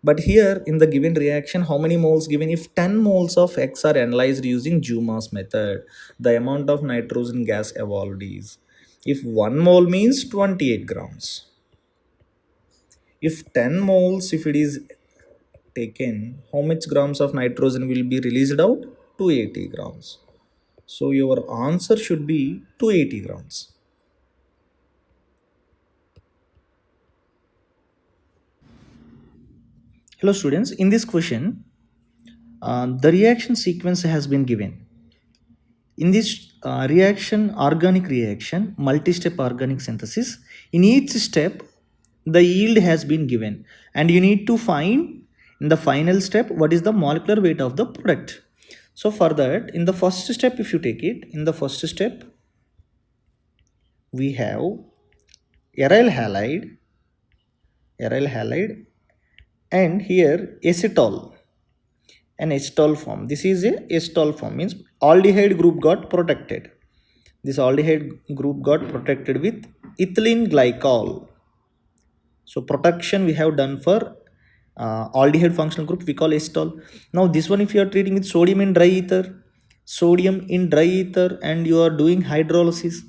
But here in the given reaction, how many moles given? If 10 moles of X are analyzed using Jumas method, the amount of nitrogen gas evolved is. If 1 mole means 28 grams. If 10 moles, if it is taken, how much grams of nitrogen will be released out? 280 grams. So your answer should be 280 grams. Hello students, in this question, the reaction sequence has been given. In this organic reaction, multi-step organic synthesis, in each step, the yield has been given, and you need to find in the final step what is the molecular weight of the product. So for that, in the first step, if you take it, in the first step, we have aryl halide, and here acetal, an acetal form. This is a acetal form, means aldehyde group got protected. This aldehyde group got protected with ethylene glycol. So protection we have done for aldehyde functional group, we call acetal. Now this one, if you are treating with sodium in dry ether, and you are doing hydrolysis,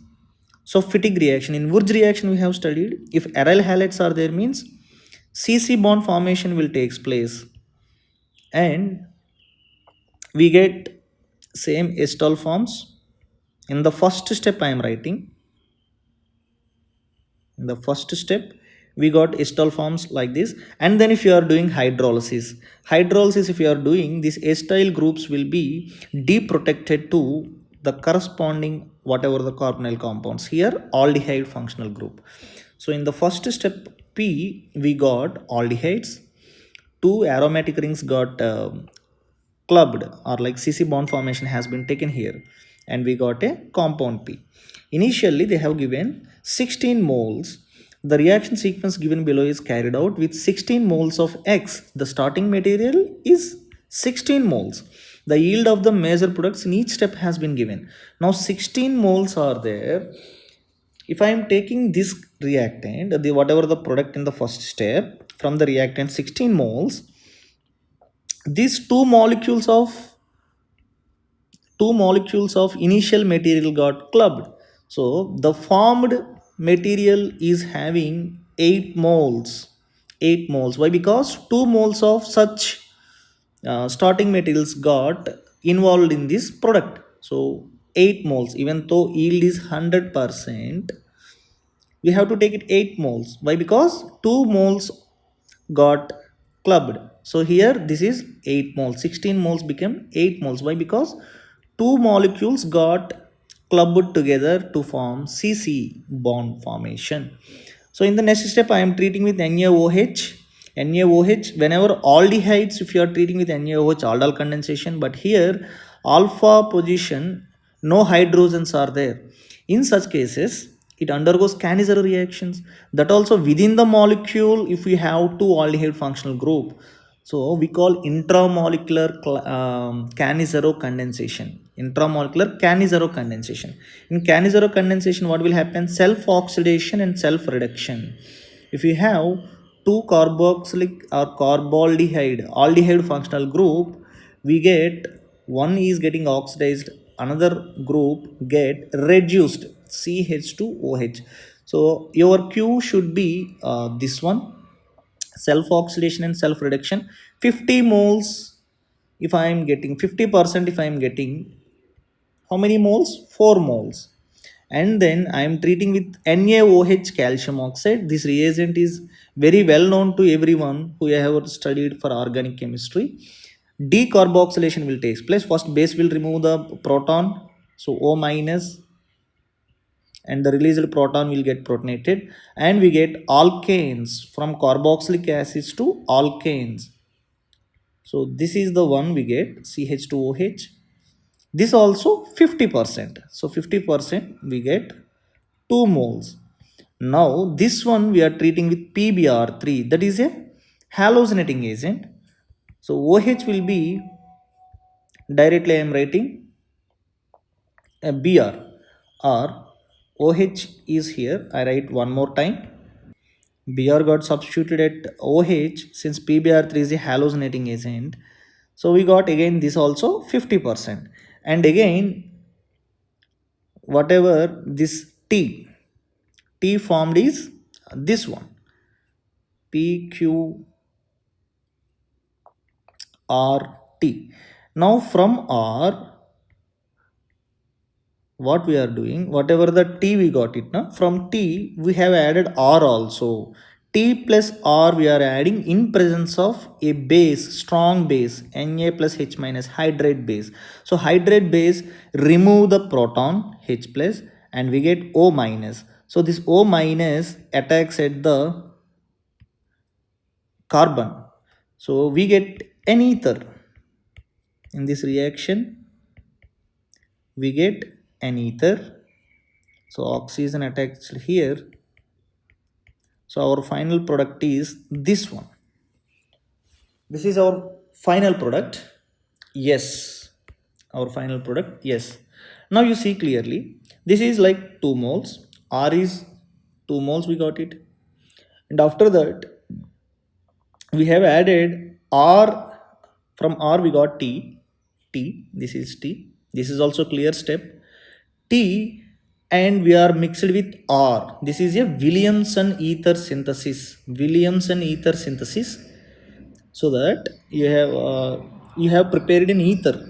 so fatigue reaction, in Wurtz reaction we have studied, if aryl halides are there, means CC bond formation will takes place, and we get same acetal forms. In the first step I am writing, in the first step we got acetal forms like this, and then if you are doing hydrolysis, if you are doing, these acetyl groups will be deprotected to the corresponding whatever the carbonyl compounds, here aldehyde functional group. So in the first step P, we got aldehydes, two aromatic rings got clubbed, or like CC bond formation has been taken here, and we got a compound P. Initially they have given 16 moles. The reaction sequence given below is carried out with 16 moles of X. The starting material is 16 moles. The yield of the major products in each step has been given. Now 16 moles are there. If I am taking this reactant, the whatever the product in the first step, from the reactant 16 moles, these two molecules of initial material got clubbed. So the formed material is having 8 moles. 8 moles. Why? Because 2 moles of such starting materials got involved in this product. So 8 moles, even though yield is 100%, we have to take it 8 moles. Why? Because 2 moles got clubbed. So here this is 8 moles, 16 moles became 8 moles. Why? Because two molecules got clubbed together to form CC bond formation. So in the next step I am treating with NaOH. Whenever aldehydes, if you are treating with NaOH, aldol condensation, but here alpha position, no hydrogens are there. In such cases it undergoes Cannizzaro reactions. That also within the molecule, if we have two aldehyde functional group, so we call intramolecular Cannizzaro condensation. Intramolecular Cannizzaro condensation. In Cannizzaro condensation, what will happen? Self oxidation and self reduction. If you have two carboxylic or aldehyde functional group, we get one is getting oxidized, another group get reduced, CH2OH. So your Q should be this one, self oxidation and self reduction. 50 moles, if I am getting 50%, if I am getting how many moles? 4 moles. And then I am treating with NaOH calcium oxide. This reagent is very well known to everyone who have studied for organic chemistry. Decarboxylation will take place. First base will remove the proton, so O minus, and the released proton will get protonated, and we get alkanes, from carboxylic acids to alkanes. So this is the one we get, CH2OH. This also 50%. So 50% we get 2 moles. Now this one we are treating with PBr3, that is a halogenic agent. So OH will be, directly I am writing a Br, or OH is here, I write one more time. Br got substituted at OH since PBr3 is a halogenic agent. So we got again this also 50%. And again, whatever this T formed is this one, PQRT. Now from R, what we are doing, whatever the T we got it now, from T we have added R also. T plus R we are adding in presence of a base, strong base, Na plus H minus, hydrate base. So hydrate base, remove the proton H plus and we get O minus. So this O minus attacks at the carbon. So we get an ether. In this reaction, we get an ether. So oxygen attached here. So our final product is this one. This is our final product. Yes. Our final product. Yes. Now you see clearly. This is like 2 moles. R is 2 moles. We got it. And after that, we have added R. From R we got T. T. This is T. This is also clear step. T and we are mixed with R. This is a Williamson ether synthesis. Williamson ether synthesis. So that you have prepared an ether.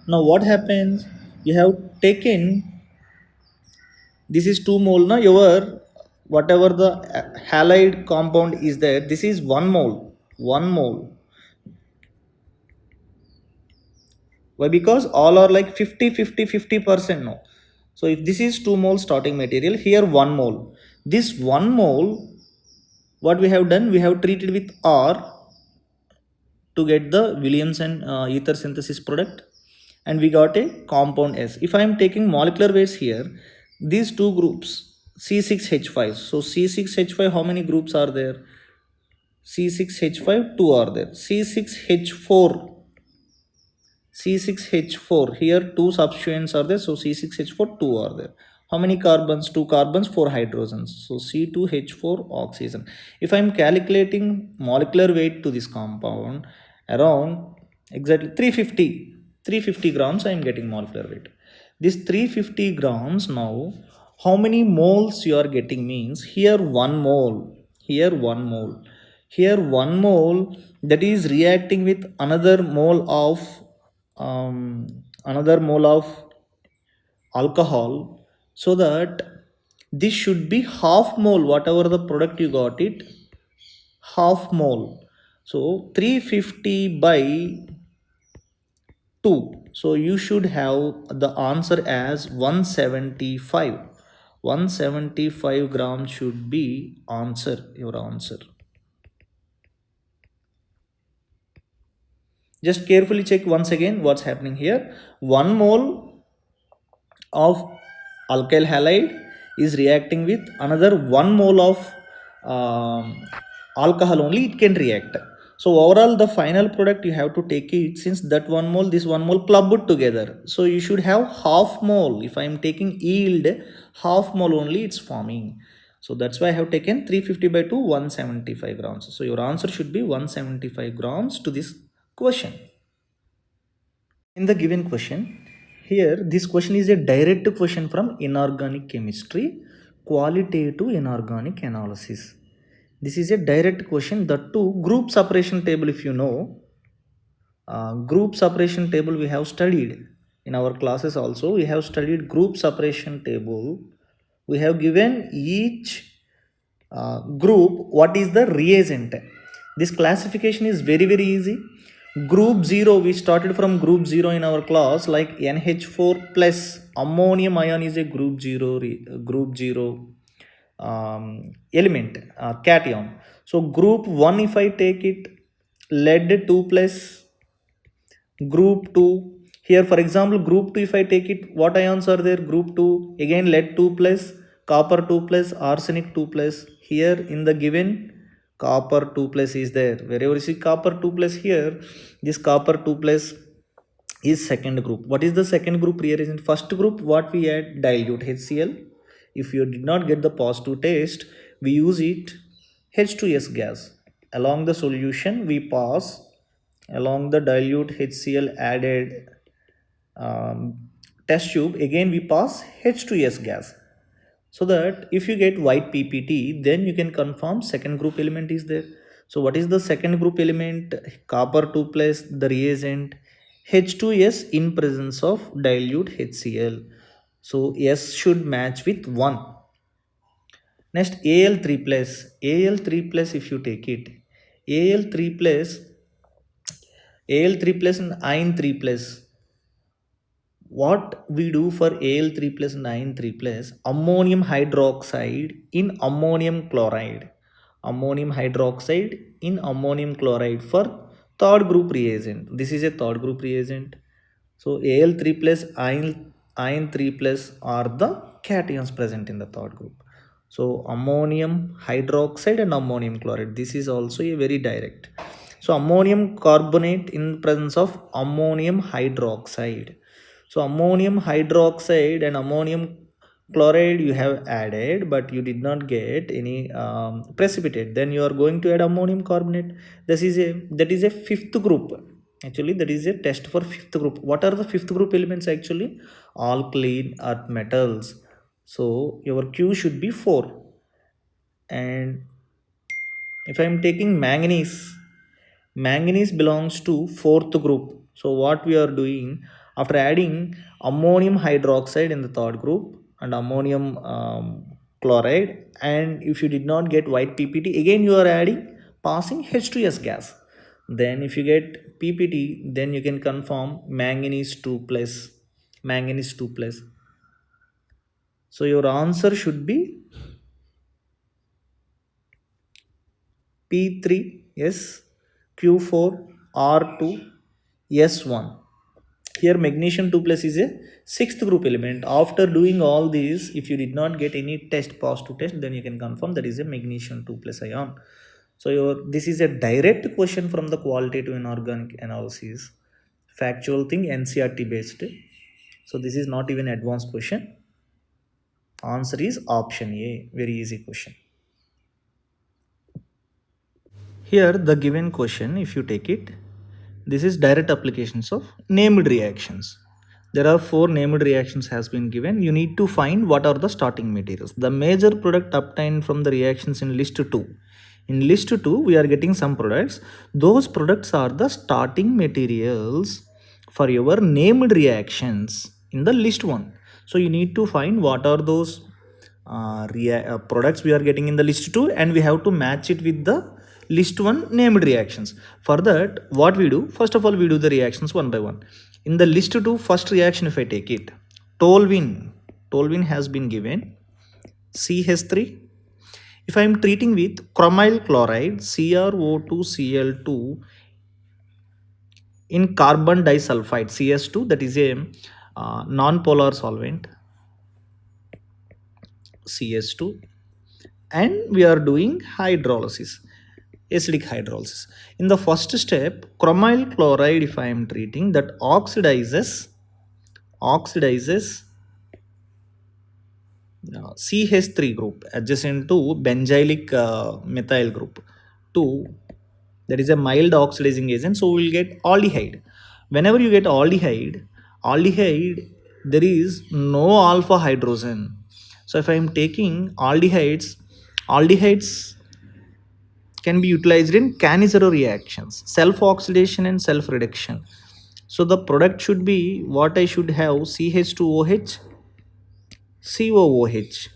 Now what happens? You have taken, this is 2 mole. Now your whatever the halide compound is there, this is 1 mole. 1 mole. Why? Because all are like 50% no. So if this is 2 mole starting material, here 1 mole. This 1 mole, what we have done, we have treated with R to get the Williamson ether synthesis product, and we got a compound S. If I am taking molecular weights here, these two groups C6H5. So C6H5, how many groups are there? C6H5, 2 are there. C6H4, C6H4, here 2 substituents are there. So C6H4, 2 are there. How many carbons? 2 carbons, 4 hydrogens. So C2H4 oxygen. If I am calculating molecular weight to this compound, around exactly 350 grams I am getting molecular weight. This 350 grams now, how many moles you are getting means, here 1 mole, here 1 mole, here 1 mole, that is reacting with another mole of alcohol, so that this should be half mole, whatever the product you got it, half mole. So 350 by 2. So you should have the answer as 175. 175 grams should be your answer. Just carefully check once again what's happening here. 1 mole of alkyl halide is reacting with another 1 mole of alcohol only, it can react. So overall the final product you have to take it, since that 1 mole, this 1 mole clubbed together. So you should have half mole. If I am taking yield, half mole only it's forming. So that's why I have taken 350 by 2, 175 grams. So your answer should be 175 grams to this question. In the given question, here this question is a direct question from inorganic chemistry, qualitative inorganic analysis. This is a direct question. The two group separation table, if you know, group separation table we have studied in our classes also. We have studied group separation table. We have given each group what is the reagent. This classification is very easy. Group 0, we started from group 0 in our class, like NH4 plus ammonium ion is a group 0 element, cation. So group 1, if I take it, lead 2 plus, group 2, here for example group 2, if I take it, what ions are there? Group 2, again lead 2 plus, copper 2 plus, arsenic 2 plus. Here in the given, copper 2 plus is there. Wherever you see copper 2 plus, here this copper 2 plus is second group. What is the second group rearrangement? First group, what we add? Dilute HCl. If you did not get the positive taste, we use it H2S gas. Along the solution we pass, along the dilute HCl added test tube, again we pass H2S gas. So that if you get white PPT, then you can confirm second group element is there. So what is the second group element? Copper 2 plus, the reagent H2S in presence of dilute HCl. So S should match with 1. Next, Al3 plus. Al3 plus, if you take it, Al3 plus, Al3 plus and iron 3 plus. What we do for Al3 plus and iron 3 plus, ammonium hydroxide in ammonium chloride. Ammonium hydroxide in ammonium chloride for third group reagent. This is a third group reagent. So Al3 plus iron 3 plus are the cations present in the third group. So ammonium hydroxide and ammonium chloride. This is also a very direct. So ammonium carbonate in presence of ammonium hydroxide. So ammonium hydroxide and ammonium chloride you have added, but you did not get any precipitate. Then you are going to add ammonium carbonate. That is a fifth group. Actually, that is a test for fifth group. What are the fifth group elements actually? All clean earth metals. So your Q should be 4. And if I am taking manganese, manganese belongs to fourth group. So what we are doing, after adding ammonium hydroxide in the third group and ammonium chloride, and if you did not get white ppt, again you are adding passing H2S gas. Then if you get ppt, then you can confirm manganese 2 plus, manganese 2 plus. So your answer should be P3, yes, Q4, R2, S1. Here magnesium 2 plus is a sixth group element. After doing all these, if you did not get any positive test, then you can confirm that is a magnesium 2 plus ion. So this is a direct question from the qualitative inorganic analysis. Factual thing, NCRT based. So this is not even advanced question. Answer is option A. Very easy question. Here the given question, if you take it, this is direct applications of named reactions. There are 4 named reactions has been given. You need to find what are the starting materials. The major product obtained from the reactions in list 2. In list 2, we are getting some products. Those products are the starting materials for your named reactions in the list 1. So you need to find what are those products we are getting in the list 2, and we have to match it with the list 1 named reactions. For that, what we do, first of all, we do the reactions one by one. In the list 2 first reaction, if I take it, toluene has been given, CH3. If I am treating with chromyl chloride, CrO2Cl2 in carbon disulfide, CS2, that is a non-polar solvent, CS2, and we are doing hydrolysis, acidic hydrolysis. In the first step, chromyl chloride, if I am treating, that oxidizes CH3 group adjacent to benzylic methyl group 2, that is a mild oxidizing agent, so we will get aldehyde. Whenever you get aldehyde, there is no alpha hydrogen. So if I am taking aldehydes can be utilized in Cannizzaro reactions, self-oxidation and self-reduction. So the product should be, what I should have, CH2OH, COOH.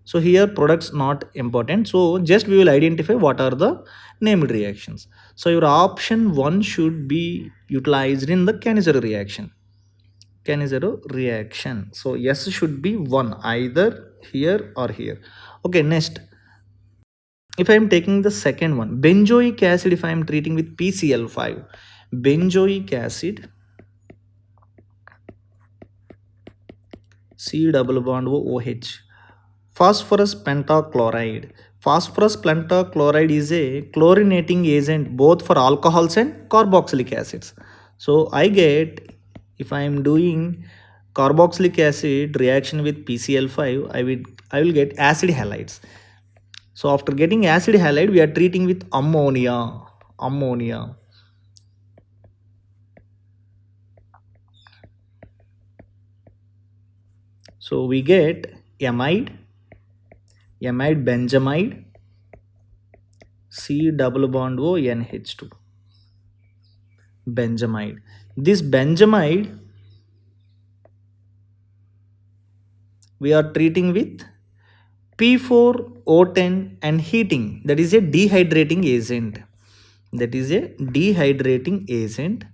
So here products not important. So just we will identify what are the named reactions. So your option 1 should be utilized in the Cannizzaro reaction. So yes should be 1, either here or here. Okay, next. If I am taking the second one, benzoic acid, if I am treating with PCl5, benzoic acid, C double bond OH, phosphorus pentachloride. Phosphorus pentachloride is a chlorinating agent both for alcohols and carboxylic acids. So I get, if I am doing carboxylic acid reaction with PCl5, I will get acid halides. So after getting acid halide, we are treating with ammonia. So we get amide benzamide, C double bond O NH2, benzamide. This benzamide we are treating with P4O10 and heating, that is a dehydrating agent. That is a dehydrating agent.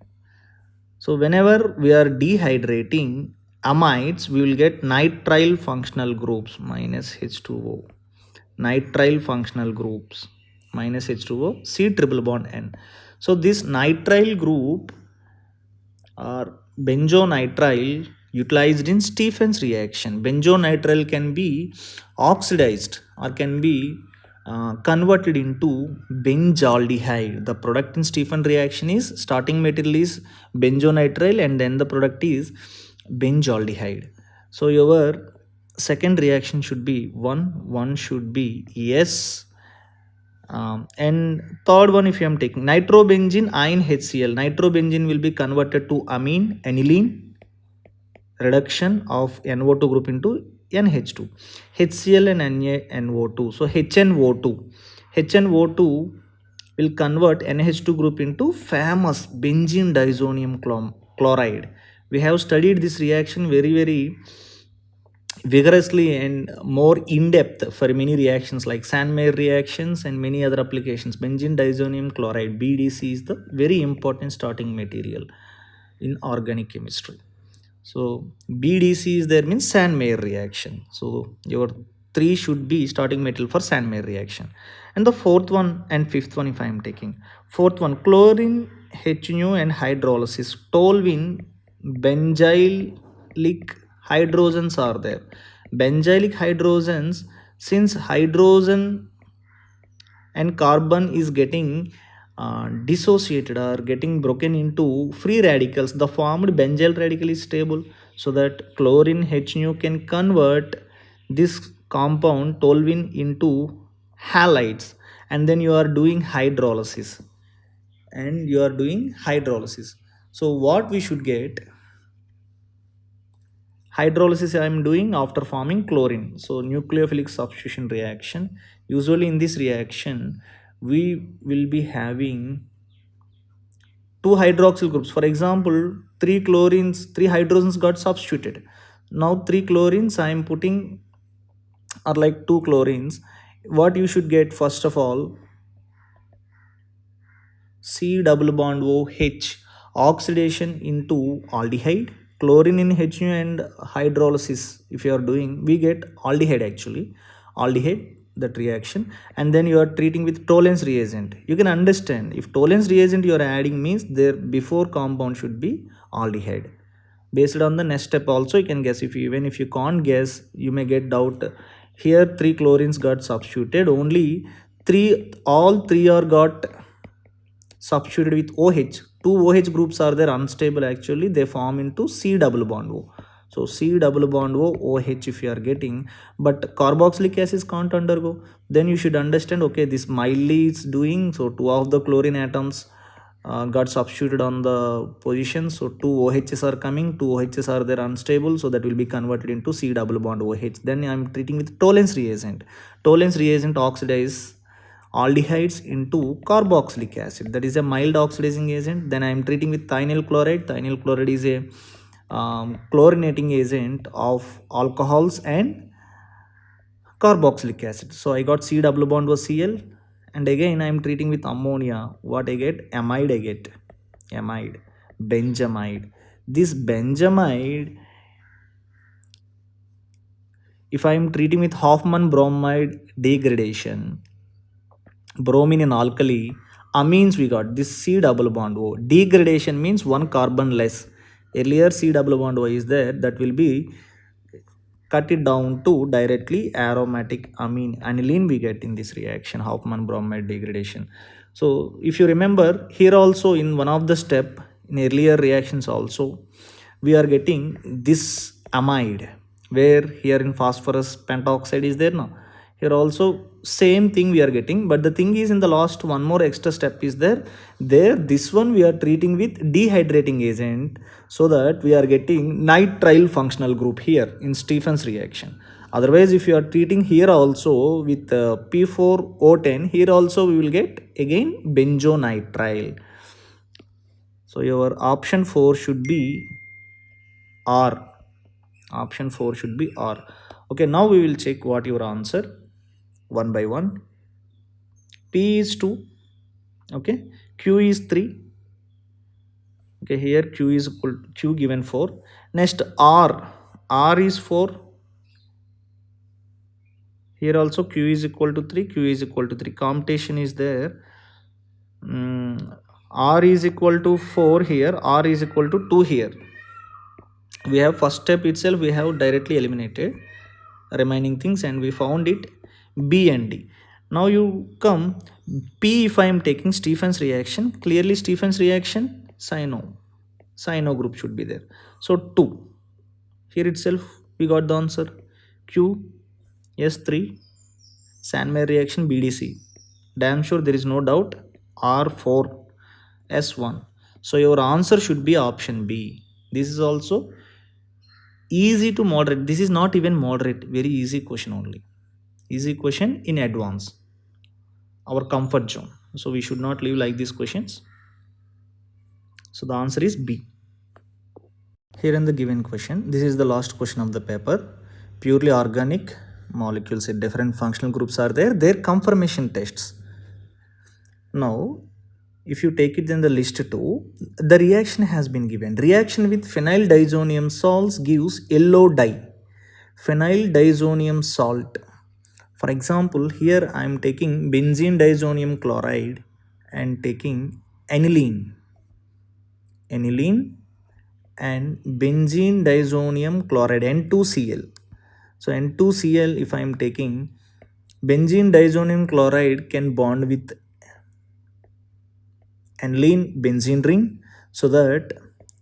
So whenever we are dehydrating amides, we will get nitrile functional groups minus H2O. Nitrile functional groups minus H2O, C triple bond N. So this nitrile group or benzonitrile utilized in Stefan's reaction. Benzonitrile can be oxidized or can be converted into benzaldehyde. The product in Stefan reaction is, starting material is benzonitrile and then the product is benzaldehyde. So your second reaction should be one should be yes. And third one, if you am taking nitrobenzene ion HCl, nitrobenzene will be converted to amine, aniline, reduction of NO2 group into NH2, HCl and NO2. So HNO2 will convert NH2 group into famous benzene disonium chloride. We have studied this reaction very vigorously and more in depth for many reactions like Sandmeyer reactions and many other applications. Benzene disonium chloride, BDC, is the very important starting material in organic chemistry. So BDC is there, means Sandmeyer reaction. So your three should be starting material for Sandmeyer reaction. And the fourth one and fifth one, if I am taking fourth one, chlorine HNO and hydrolysis, toluene, benzylic hydrogens are there. Benzylic hydrogens, since hydrogen and carbon is getting dissociated or getting broken into free radicals, the formed benzyl radical is stable, so that chlorine HNO can convert this compound toluene into halides, and then you are doing hydrolysis. So what we should get, hydrolysis I am doing after forming chlorine. So nucleophilic substitution reaction. Usually in this reaction we will be having two hydroxyl groups. For example, three hydrogens got substituted. Now three chlorines I am putting, or like two chlorines. What you should get, first of all, C double bond OH, oxidation into aldehyde, chlorine in HU and hydrolysis. If you are doing, we get aldehyde actually, aldehyde, that reaction, and then you are treating with Tollens reagent. You can understand, if Tollens reagent you are adding, means their before compound should be aldehyde. Based on the next step also you can guess. Even if you can't guess, you may get doubt. Here three chlorines got substituted, only all three are got substituted with OH. Two OH groups are there unstable actually, they form into C double bond O. So C double bond O, OH if you are getting, but carboxylic acids can't undergo, then you should understand, okay, this mildly is doing, so two of the chlorine atoms got substituted on the position, so two OHs are coming, two OHs are there unstable, so that will be converted into C double bond OH. Then I am treating with Tollens reagent. Tollens reagent oxidize aldehydes into carboxylic acid, that is a mild oxidizing agent. Then I am treating with thionyl chloride. Thionyl chloride is a chlorinating agent of alcohols and carboxylic acid. So I got C double bond was Cl, and again I am treating with ammonia. What I get? Amide, benzamide. This benzamide, if I am treating with Hoffman bromide degradation, bromine in alkali, amines we got this C double bond O. Degradation means one carbon less. Earlier C double bond O is there, that will be cut it down to directly aromatic amine, aniline we get in this reaction, Hoffman bromide degradation. So if you remember, here also in one of the step in earlier reactions also we are getting this amide, where here in phosphorus pentoxide is there now. Here also same thing we are getting, but the thing is in the last one more extra step is there. This one we are treating with dehydrating agent, so that we are getting nitrile functional group here in Stefan's reaction. Otherwise, if you are treating here also with P4O10, here also we will get again benzonitrile. So your option 4 should be R. Option 4 should be R. Okay, now we will check what your answer one by one. P is 2. Okay, Q is 3. Okay, here Q is equal Q given 4. Next R is 4. Here also Q is equal to 3, Q is equal to 3. Computation is there. R is equal to 4 here, R is equal to 2 here. We have first step itself, we have directly eliminated remaining things and we found it B and D. Now you come P. If I am taking Stephen's reaction, clearly Stephen's reaction cyano group should be there. So 2. Here itself we got the answer. Q S3, Sandmeyer reaction BDC. Damn sure there is no doubt. R4 S1. So your answer should be option B. This is also easy to moderate. This is not even moderate, very easy question only. Easy question in advance. Our comfort zone. So we should not leave like these questions. So the answer is B. Here in the given question, this is the last question of the paper. Purely organic molecules, different functional groups are there. Their conformation tests. Now, if you take it in the list 2, the reaction has been given. Reaction with phenyl diazonium salts gives yellow dye. Phenyl diazonium salt. For example, here I am taking benzene diazonium chloride and taking aniline and benzene diazonium chloride N2Cl. So N2Cl, if I am taking benzene diazonium chloride can bond with aniline benzene ring, so that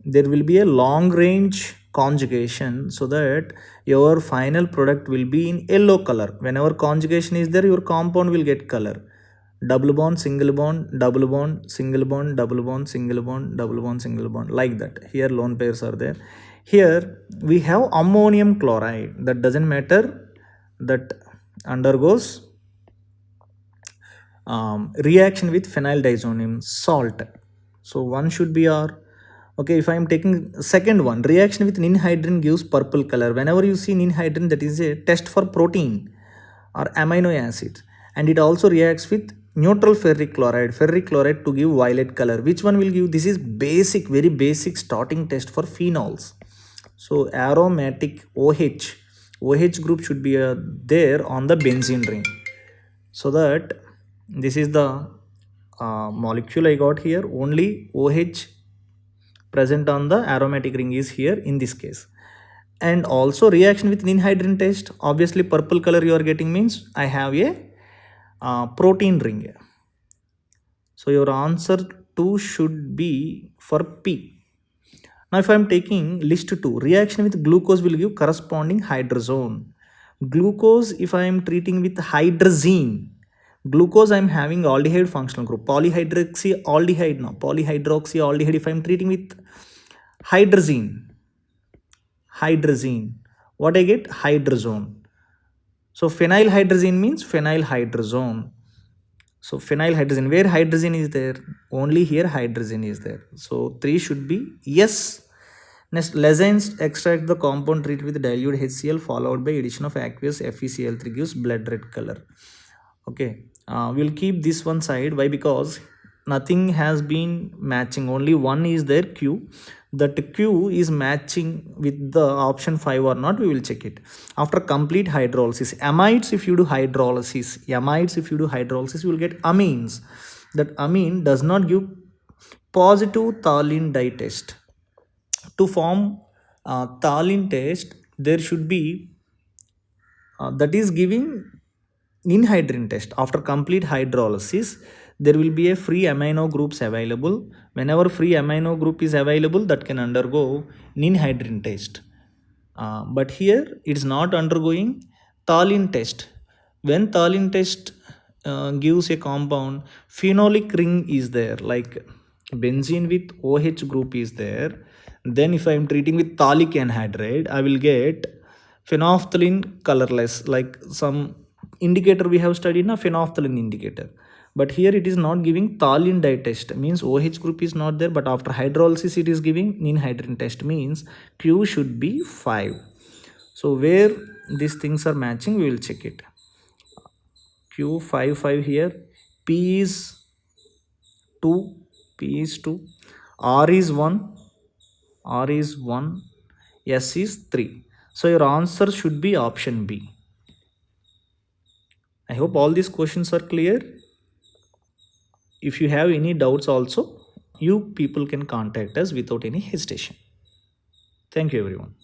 there will be a long range conjugation, so that your final product will be in yellow color. Whenever conjugation is there, your compound will get color. Double bond, single bond, double bond, single bond, double bond, single bond, double bond, single bond, like that. Here lone pairs are there. Here we have ammonium chloride, that doesn't matter, that undergoes reaction with phenyl diazonium salt. So one should be R. Okay, if I am taking second one, reaction with ninhydrin gives purple color. Whenever you see ninhydrin, that is a test for protein or amino acids, and it also reacts with neutral ferric chloride to give violet color. Which one will give? This is basic, very basic starting test for phenols. So aromatic OH group should be there on the benzene ring. So that this is the molecule I got here. Only OH present on the aromatic ring is here in this case. And also reaction with ninhydrin test, obviously purple color you are getting means I have a protein ring. So your answer 2 should be for P. Now if I am taking list 2, reaction with glucose will give corresponding hydrazone. Glucose, if I am treating with hydrazine, glucose I am having aldehyde functional group, polyhydroxyaldehyde. If I am treating with hydrazine, what I get? Hydrazone. So phenylhydrazine means phenylhydrazone. So phenylhydrazine, where hydrazine is there? Only here hydrazine is there. So 3 should be yes. Next, Lezines extract the compound treated with dilute HCl followed by addition of aqueous FeCl3 gives blood red color. Okay, we'll keep this one side. Why? Because nothing has been matching, only one is there, Q. That Q is matching with the option 5 or not, we will check it after complete hydrolysis. Amides, if you do hydrolysis, you will get amines. That amine does not give positive Thalin dye test. To form Thalin test, there should be that is giving ninhydrin test. After complete hydrolysis, there will be a free amino groups available. Whenever free amino group is available, that can undergo ninhydrin test. But here it is not undergoing Thalin test. When Thalin test gives a compound, phenolic ring is there, like benzene with OH group is there. Then if I am treating with phthalic anhydride, I will get phenolphthalein colorless, like some indicator we have studied na, phenolphthalein indicator. But here it is not giving Thalin dye test, means OH group is not there, but after hydrolysis it is giving ninhydrin test, means Q should be 5. So where these things are matching, we will check it. Q 5 5 here, P is 2, P is 2, R is 1, R is 1, S is 3. So your answer should be option B. I hope all these questions are clear. If you have any doubts also, you people can contact us without any hesitation. Thank you everyone.